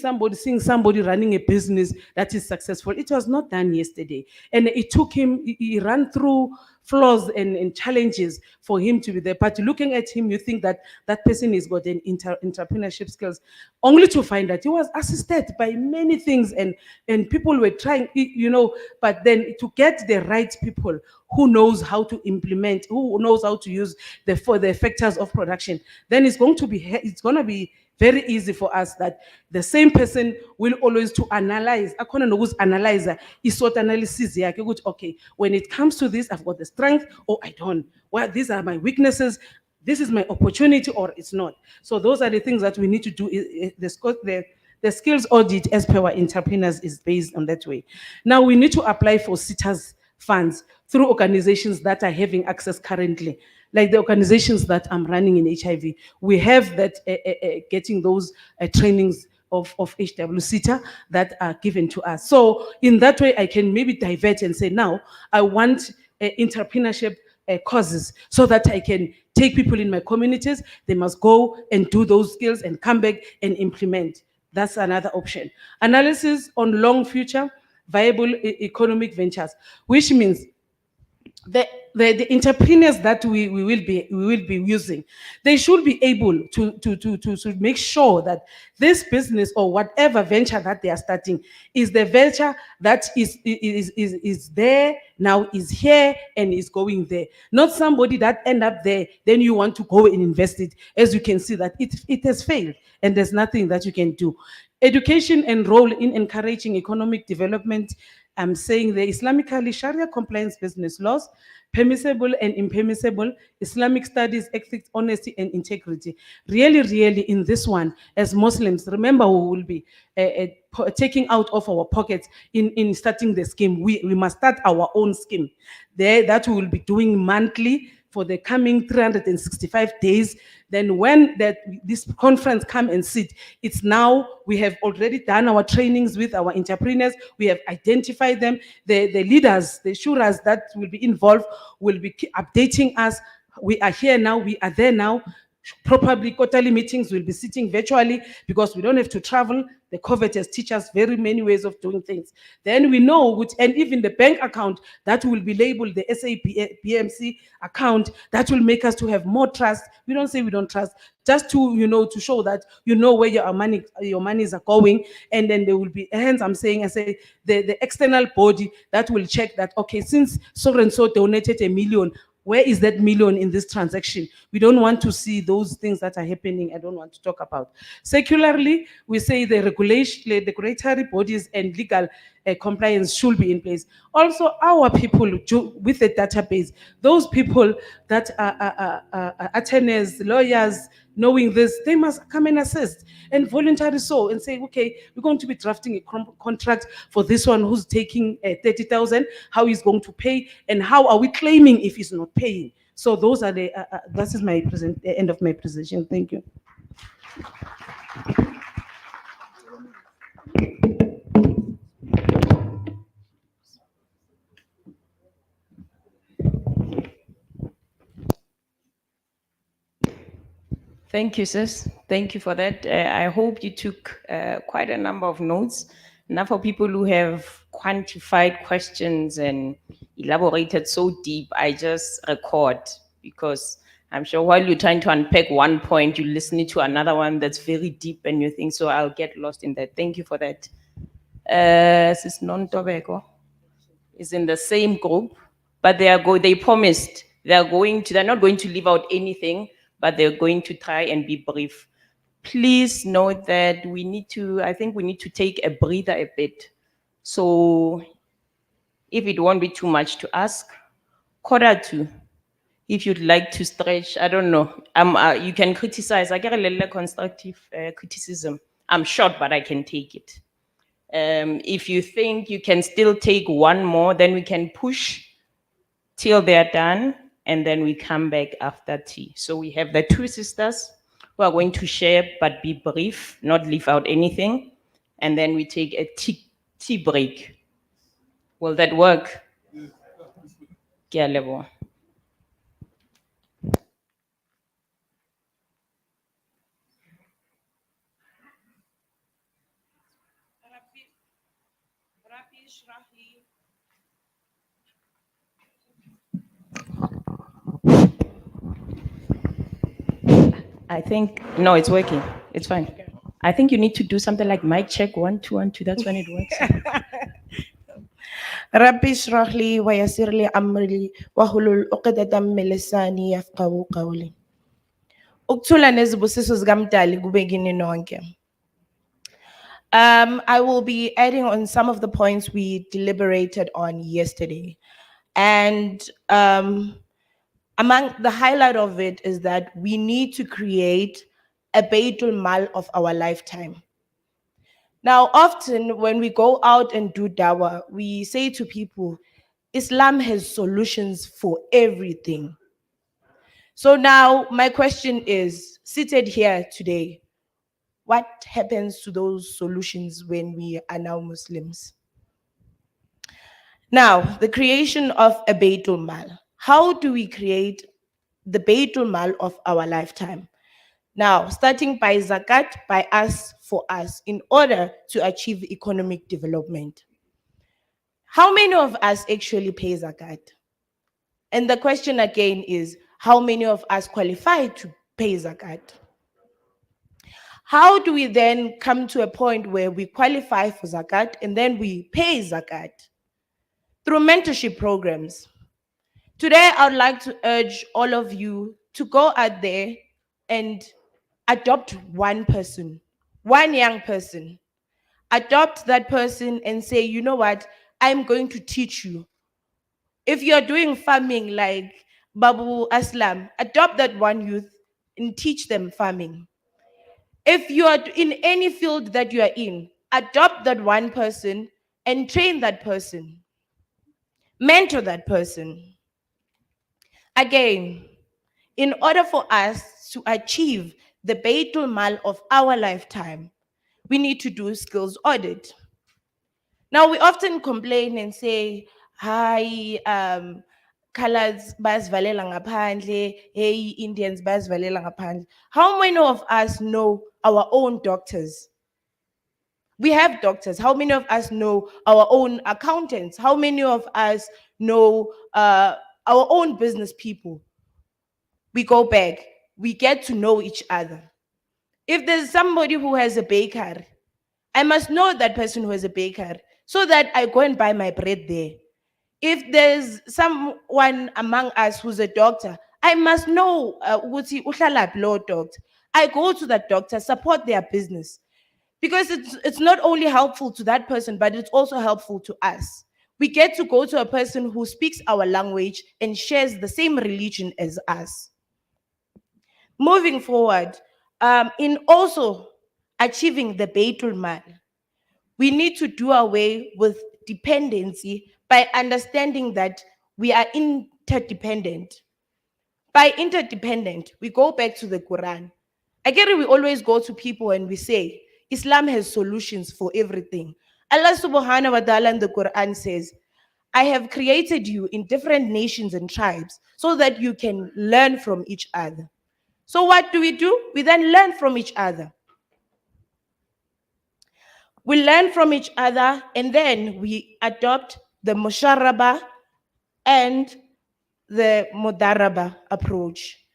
somebody running a business that is successful, it was not done yesterday. And it took him, he ran through flaws and challenges for him to be there. But looking at him, you think that that person has got an entrepreneurship skills, only to find that he was assisted by many things, and people were trying, but then to get the right people who knows how to implement, who knows how to use for the factors of production, then it's going to be very easy for us that the same person will always to analyze. Akhona nokuzi analyzer isort analysis yakhe ukuthi, okay, when it comes to this, I've got the strength or I don't. Well, these are my weaknesses. This is my opportunity or it's not. So those are the things that we need to do. The skills audit as per our entrepreneurs is based on that way. Now we need to apply for SITA's funds through organizations that are having access currently, like the organizations that I'm running in HIV. We have that getting those trainings of HWCTA that are given to us. So in that way, I can maybe divert and say, now I want entrepreneurship courses, so that I can take people in my communities. They must go and do those skills and come back and implement. That's another option. Analysis on long future viable economic ventures, which means the entrepreneurs that we will be using, they should be able to make sure that this business or whatever venture that they are starting is the venture that is there now, is here and is going there, not somebody that end up there, then you want to go and invest it. As you can see that it has failed and there's nothing that you can do. Education and role in encouraging economic development. I'm saying the Islamically Sharia compliance business laws, permissible and impermissible, Islamic studies, ethics, honesty, and integrity. Really, in this one, as Muslims, remember we will be taking out of our pockets in starting the scheme. We must start our own scheme there that we will be doing monthly for the coming 365 days. Then when this conference come and sit, it's now we have already done our trainings with our entrepreneurs. We have identified them. The leaders, the shuras that will be involved will be updating us. We are here now, we are there now. Probably quarterly meetings will be sitting virtually because we don't have to travel. The COVID has teach us very many ways of doing things. Then we know which, and even the bank account that will be labeled the SAPMC account, that will make us to have more trust. We don't say we don't trust, just to to show that where your monies are going. And then there will be, hence I say the external body that will check that, okay, since so and so donated 1 million, where is that million in this transaction? We don't want to see those things that are happening. I don't want to talk about. Secularly, we say the regulatory bodies and legal compliance should be in place. Also, our people with the database, those people that are attorneys, lawyers, knowing this, they must come and assist and voluntarily so and say, okay, we're going to be drafting a contract for this one who's taking 30,000, how he's going to pay, and how are we claiming if he's not paying. So those are the, that is my end of my presentation. Thank you.
Thank you, sis. Thank you for that. I hope you took quite a number of notes. Now, for people who have quantified questions and elaborated so deep, I just record, because I'm sure while you're trying to unpack one point, you're listening to another one that's very deep and you think, so I'll get lost in that. Thank you for that. Sis Non-Tobacco is in the same group, but they promised they're not going to leave out anything, but they're going to try and be brief. Please note that I think we need to take a breather a bit. So if it won't be too much to ask, quarter to, if you'd like to stretch, I don't know. You can criticize. I get a little constructive criticism. I'm short, but I can take it. If you think you can still take one more, then we can push till they're done, and then we come back after tea. So we have the two sisters who are going to share, but be brief, not leave out anything. And then we take a tea break. Will that work? Ke a leboha. I think, no, it's working. It's fine. I think you need to do something like mic check 1 2 1 2. That's when it works.
ربي اشرح لي ويسر لي أمري واحلل عقدة من لساني يفقهوا قولي. Ukuthula nezibusiso zikaMdali kube kini nonke. I will be adding on some of the points we deliberated on yesterday. And among the highlight of it is that we need to create a Baitul Mal of our lifetime. Now, often when we go out and do dawah, we say to people, Islam has solutions for everything. So now my question is, seated here today, what happens to those solutions when we are now Muslims? Now, the creation of a Baitul Mal. How do we create the Baitul Mal of our lifetime? Now, starting by zakat, by us, for us, in order to achieve economic development. How many of us actually pay zakat? And the question again is, how many of us qualify to pay zakat? How do we then come to a point where we qualify for zakat and then we pay zakat? Through mentorship programs. Today, I would like to urge all of you to go out there and adopt one person, one young person. Adopt that person and say, you know what, I'm going to teach you. If you're doing farming like Babu Aslam, adopt that one youth and teach them farming. If you are in any field that you are in, adopt that one person and train that person. Mentor that person. Again, in order for us to achieve the Baitul Mal of our lifetime, we need to do skills audit. Now, we often complain and say, hi, colors bayasivalela ngaphandle, hey, Indians bayasivalela ngaphandle. How many of us know our own doctors? We have doctors. How many of us know our own accountants? How many of us know our own business people? We go back, we get to know each other. If there's somebody who has a baker, I must know that person who has a baker so that I go and buy my bread there. If there's someone among us who's a doctor, I must know ukuthi uhlalaphi lo doctor. I go to that doctor, support their business. Because it's not only helpful to that person, but it's also helpful to us. We get to go to a person who speaks our language and shares the same religion as us. Moving forward, in also achieving the Baitul Mal, we need to do away with dependency by understanding that we are interdependent. By interdependent, we go back to the Quran. I get it, we always go to people and we say, Islam has solutions for everything. Allah subhanahu wa ta'ala in the Quran says, I have created you in different nations and tribes so that you can learn from each other. So what do? We then learn from each other. We learn from each other and then we adopt the musharaba and the mudaraba approach.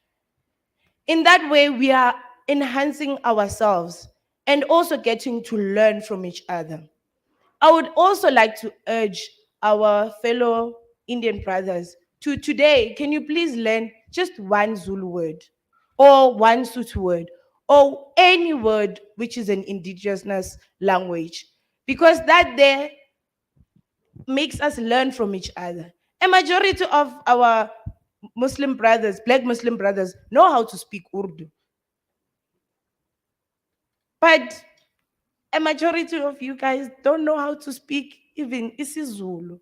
In that way, we are enhancing ourselves and also getting to learn from each other. I would also like to urge our fellow Indian brothers to today, can you please learn just one Zulu word or one Sotho word or any word which is an indigenous language, because that there makes us learn from each other. A majority of our Muslim brothers, black Muslim brothers, know how to speak Urdu. But a majority of you guys don't know how to speak even isiZulu.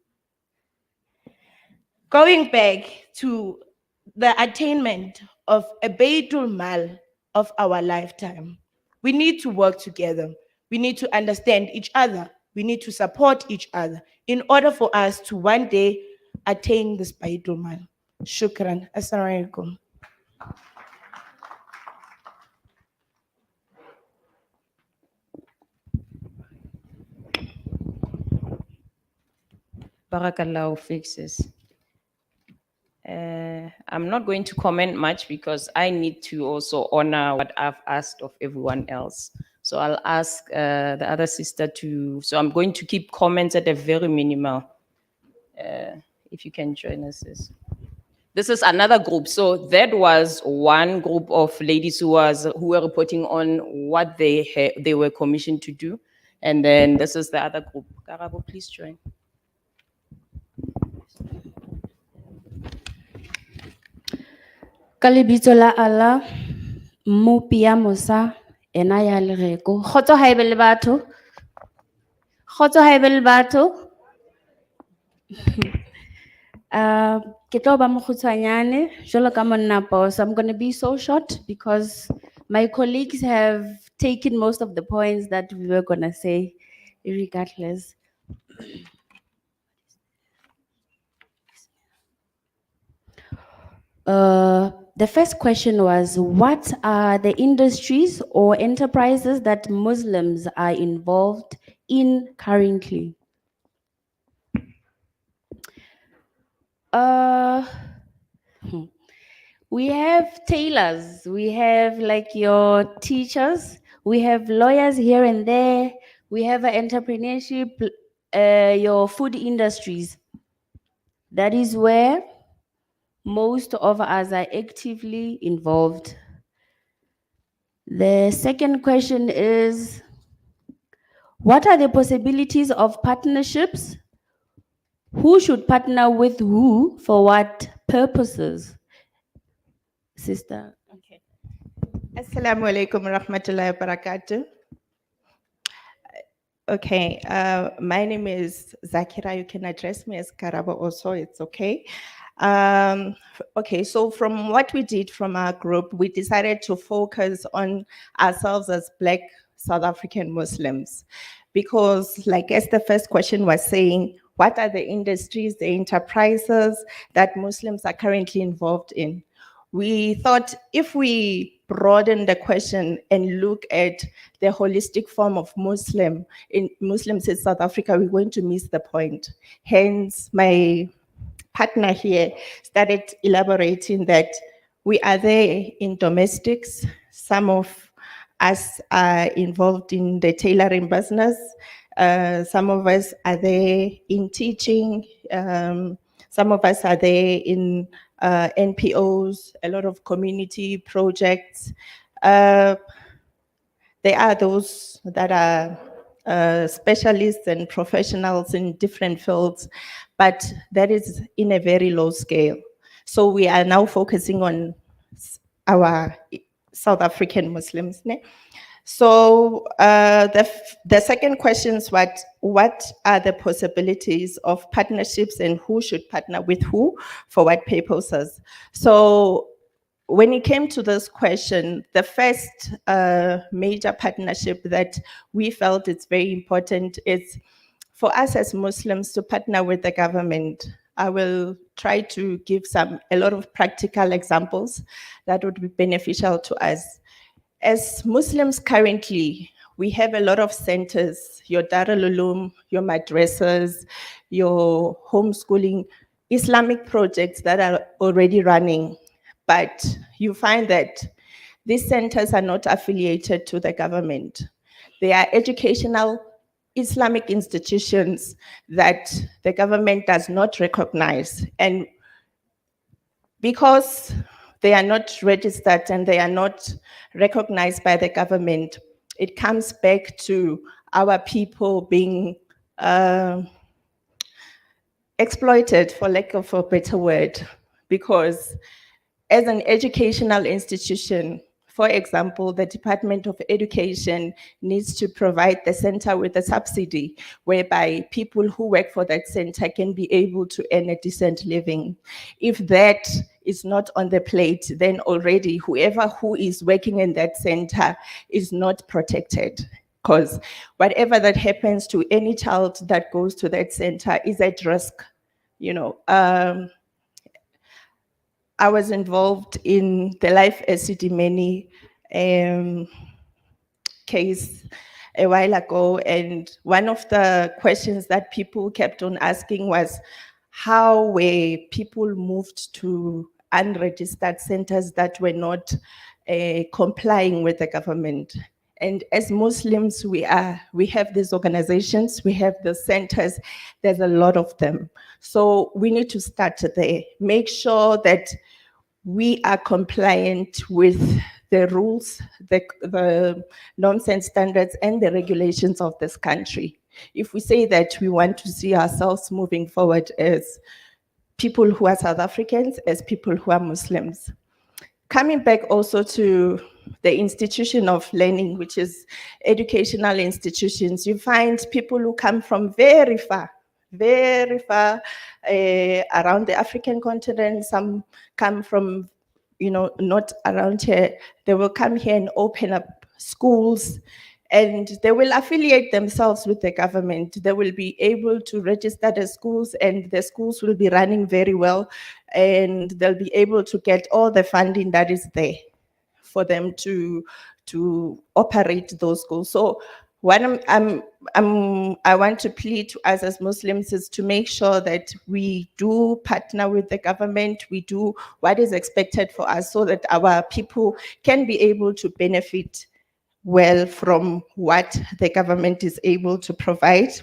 Going back to the attainment of a Baitul Mal of our lifetime, we need to work together. We need to understand each other. We need to support each other in order for us to one day attain this Baitul Mal. Shukran. Assalamu alaikum.
Barakallahu fixes. I'm not going to comment much because I need to also honor what I've asked of everyone else. So I'll ask the other sister to, so I'm going to keep comments at a very minimal. If you can join us. This is another group. So that was one group of ladies who were reporting on what they were commissioned to do. And then this is the other group. Karabo, please join.
Ka lebitso la Allah, Mmupia Musa, ena ya lereko. Kgotso ha ebe le batho? Kgotso ha ebe le batho? Ke tlo ba mokgutshwanyane, jwalo ka monna boss. I'm going to be so short because my colleagues have taken most of the points that we were going to say, regardless. The first question was, what are the industries or enterprises that Muslims are involved in currently? We have tailors, we have like your teachers, we have lawyers here and there, we have entrepreneurship, your food industries. That is where most of us are actively involved. The second question is, what are the possibilities of partnerships? Who should partner with who for what purposes? Sister.
Okay. Assalamu alaikum wa rahmatullahi wa barakatuh. Okay, my name is Zakira. You can address me as Karaba also, it's okay. Okay, so from what we did from our group, we decided to focus on ourselves as Black South African Muslims. Because like as the first question was saying, what are the industries, the enterprises that Muslims are currently involved in? We thought if we broaden the question and look at the holistic form of Muslims in South Africa, we're going to miss the point. Hence, my partner here started elaborating that we are there in domestics. Some of us are involved in the tailoring business. Some of us are there in teaching. Some of us are there in NPOs, a lot of community projects. There are those that are specialists and professionals in different fields, but that is in a very low scale. So we are now focusing on our South African Muslims. So the second question is what are the possibilities of partnerships and who should partner with who for what purposes? So when it came to this question, the first major partnership that we felt it's very important is for us as Muslims to partner with the government. I will try to give a lot of practical examples that would be beneficial to us. As Muslims currently, we have a lot of centers, your Darul Uloom, your madrasas, your homeschooling, Islamic projects that are already running. But you find that these centers are not affiliated to the government. They are educational Islamic institutions that the government does not recognize. And because they are not registered and they are not recognized by the government, it comes back to our people being exploited, for lack of a better word. because as an educational institution, for example, the Department of Education needs to provide the center with a subsidy whereby people who work for that center can be able to earn a decent living. If that is not on the plate, then already whoever who is working in that center is not protected, because whatever that happens to any child that goes to that center is at risk. You know, I was involved in the Life Esidimeni case a while ago, and one of the questions that people kept on asking was, how were people moved to unregistered centers that were not complying with the government? And as Muslims, we have these organizations, we have the centers, there's a lot of them. So we need to start there, make sure that we are compliant with the rules, the norms and standards and the regulations of this country. If we say that we want to see ourselves moving forward as people who are South Africans, as people who are Muslims. Coming back also to the institution of learning, which is educational institutions, you find people who come from very far around the African continent. Some come from, you know, not around here. They will come here and open up schools, and they will affiliate themselves with the government. They will be able to register the schools, and the schools will be running very well, and they'll be able to get all the funding that is there for them to operate those schools. So what I want to plead to us as Muslims is to make sure that we do partner with the government, we do what is expected for us so that our people can be able to benefit well from what the government is able to provide.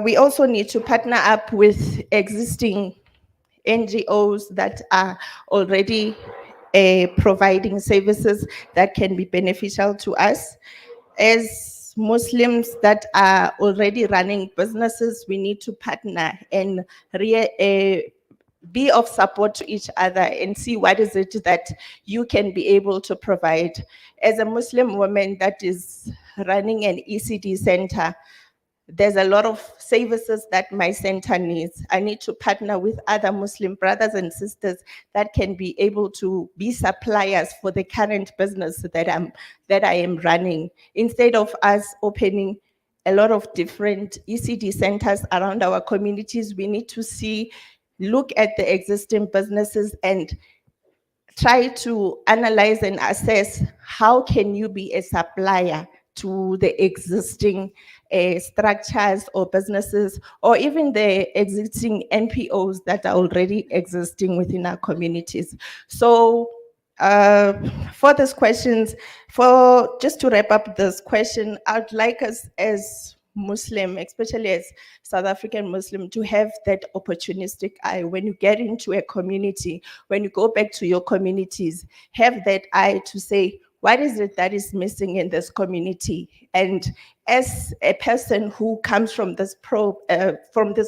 We also need to partner up with existing NGOs that are already providing services that can be beneficial to us. As Muslims that are already running businesses, we need to partner and be of support to each other and see what is it that you can be able to provide. As a Muslim woman that is running an ECD center, there's a lot of services that my center needs. I need to partner with other Muslim brothers and sisters that can be able to be suppliers for the current business that I am running. Instead of us opening a lot of different ECD centers around our communities, we need to look at the existing businesses and try to analyze and assess how can you be a supplier to the existing structures or businesses, or even the existing NPOs that are already existing within our communities. So for these questions, just to wrap up this question, I'd like us as Muslim, especially as South African Muslim, to have that opportunistic eye. When you get into a community, when you go back to your communities, have that eye to say, what is it that is missing in this community? And as a person who comes from this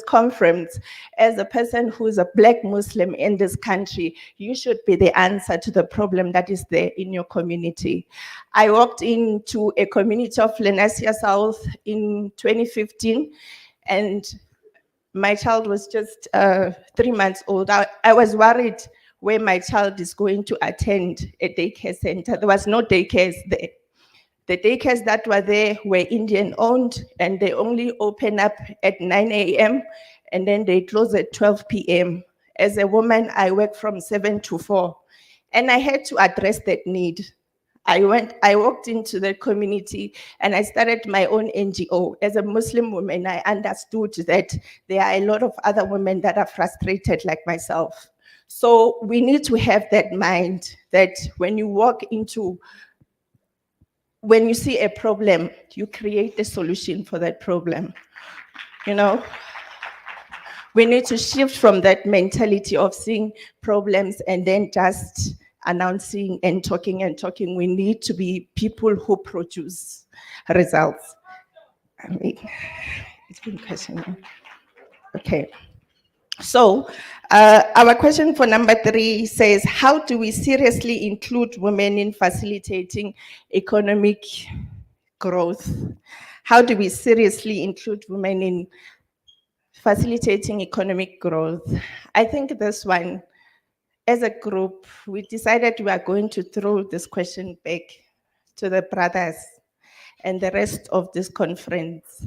conference, as a person who is a Black Muslim in this country, you should be the answer to the problem that is there in your community. I walked into a community of Lenasia South in 2015, and my child was just 3 months old. I was worried where my child is going to attend a daycare center. There was no daycares there. The daycares that were there were Indian owned, and they only open up at 9 a.m. and then they close at 12 p.m. As a woman, I work from 7 to 4, and I had to address that need. I walked into the community and I started my own NGO. As a Muslim woman, I understood that there are a lot of other women that are frustrated like myself. So we need to have that mind that when you see a problem, you create a solution for that problem. You know, we need to shift from that mentality of seeing problems and then just announcing and talking and talking. We need to be people who produce results. I mean, it's been questioning. Okay. So, our question for number 3 says, how do we seriously include women in facilitating economic growth? How do we seriously include women in facilitating economic growth? I think this one, as a group, we decided we are going to throw this question back to the brothers and the rest of this conference,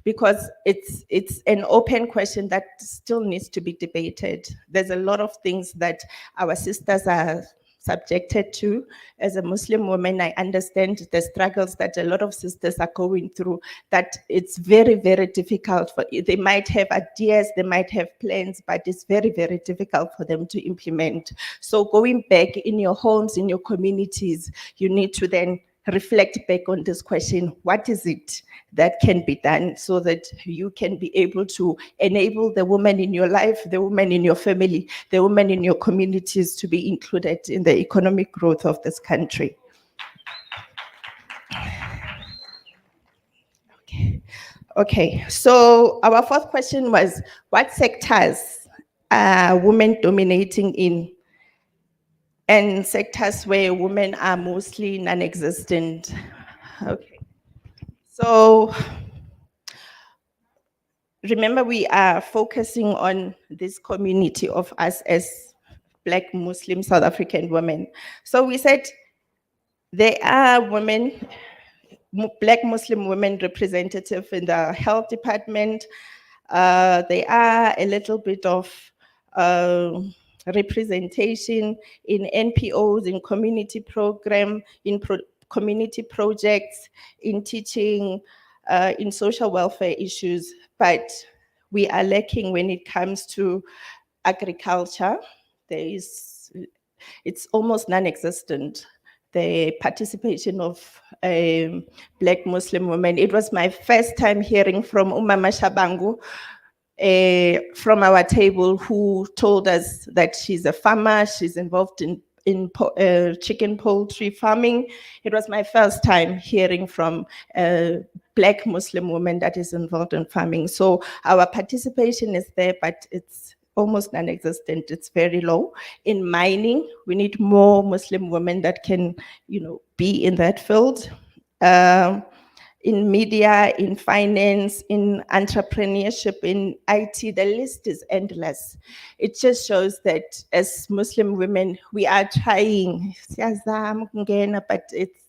because it's an open question that still needs to be debated. There's a lot of things that our sisters are subjected to. As a Muslim woman, I understand the struggles that a lot of sisters are going through, that it's very, very difficult for, they might have ideas, they might have plans, but it's very, very difficult for them to implement. So going back in your homes, in your communities, you need to then reflect back on this question. What is it that can be done so that you can be able to enable the woman in your life, the woman in your family, the woman in your communities to be included in the economic growth of this country? Okay, so our fourth question was, what sectors are women dominating in, and sectors where women are mostly non-existent? Okay. So remember, we are focusing on this community of us as Black Muslim South African women. So we said there are women, Black Muslim women representative in the health department. There are a little bit of representation in NPOs, in community program, in community projects, in teaching, in social welfare issues, but we are lacking when it comes to agriculture. It's almost non-existent, the participation of Black Muslim women. It was my first time hearing from Umama Shabangu, from our table, who told us that she's a farmer, she's involved in chicken poultry farming. It was my first time hearing from a Black Muslim woman that is involved in farming. So our participation is there, but it's almost non-existent. It's very low. In mining, we need more Muslim women that can, be in that field. In media, in finance, in entrepreneurship, in IT, the list is endless. It just shows that as Muslim women, we are trying, but it's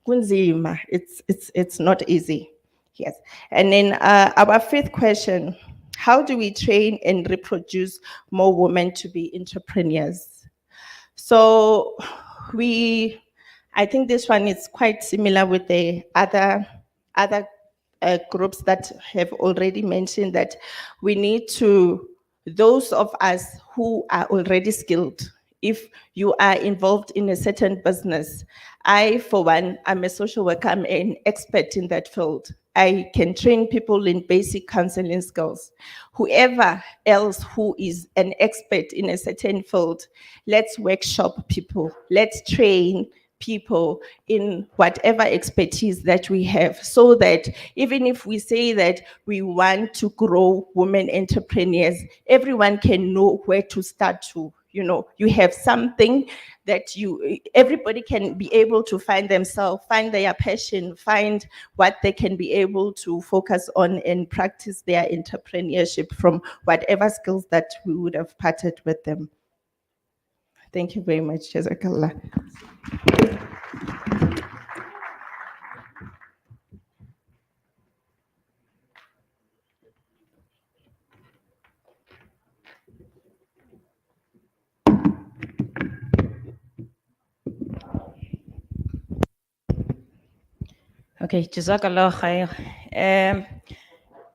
kunzima. It's not easy. Yes. And then our fifth question, how do we train and reproduce more women to be entrepreneurs? So I think this one is quite similar with the other groups that have already mentioned that we need to, those of us who are already skilled, if you are involved in a certain business, I, for one, I'm a social worker, I'm an expert in that field. I can train people in basic counseling skills. Whoever else who is an expert in a certain field, let's workshop people, let's train people in whatever expertise that we have, so that even if we say that we want to grow women entrepreneurs, everyone can know where to start to. You have something that everybody can be able to find themselves, find their passion, find what they can be able to focus on and practice their entrepreneurship from whatever skills that we would have parted with them. Thank you very much. Jazakallah.
Okay, Jazakallah khair.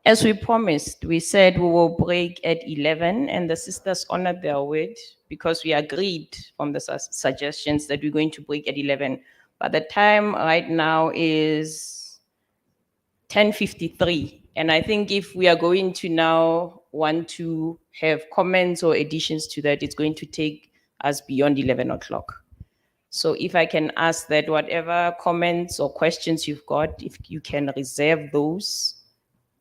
As we promised, we said we will break at 11, and the sisters honored their word because we agreed from the suggestions that we're going to break at 11. But the time right now is 10:53, and I think if we are going to now want to have comments or additions to that, it's going to take us beyond 11 o'clock. So if I can ask that whatever comments or questions you've got, if you can reserve those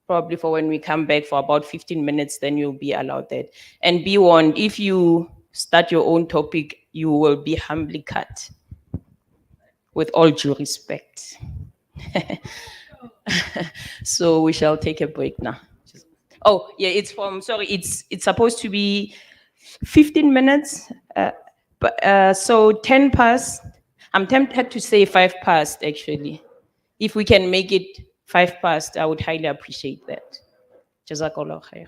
probably for when we come back for about 15 minutes, then you'll be allowed that. And be warned, if you start your own topic, you will be humbly cut. With all due respect. So we shall take a break now. Oh, yeah, it's supposed to be 15 minutes. So 10 past. I'm tempted to say 5 past, actually. If we can make it 5 past, I would highly appreciate that. Jazakallah khair.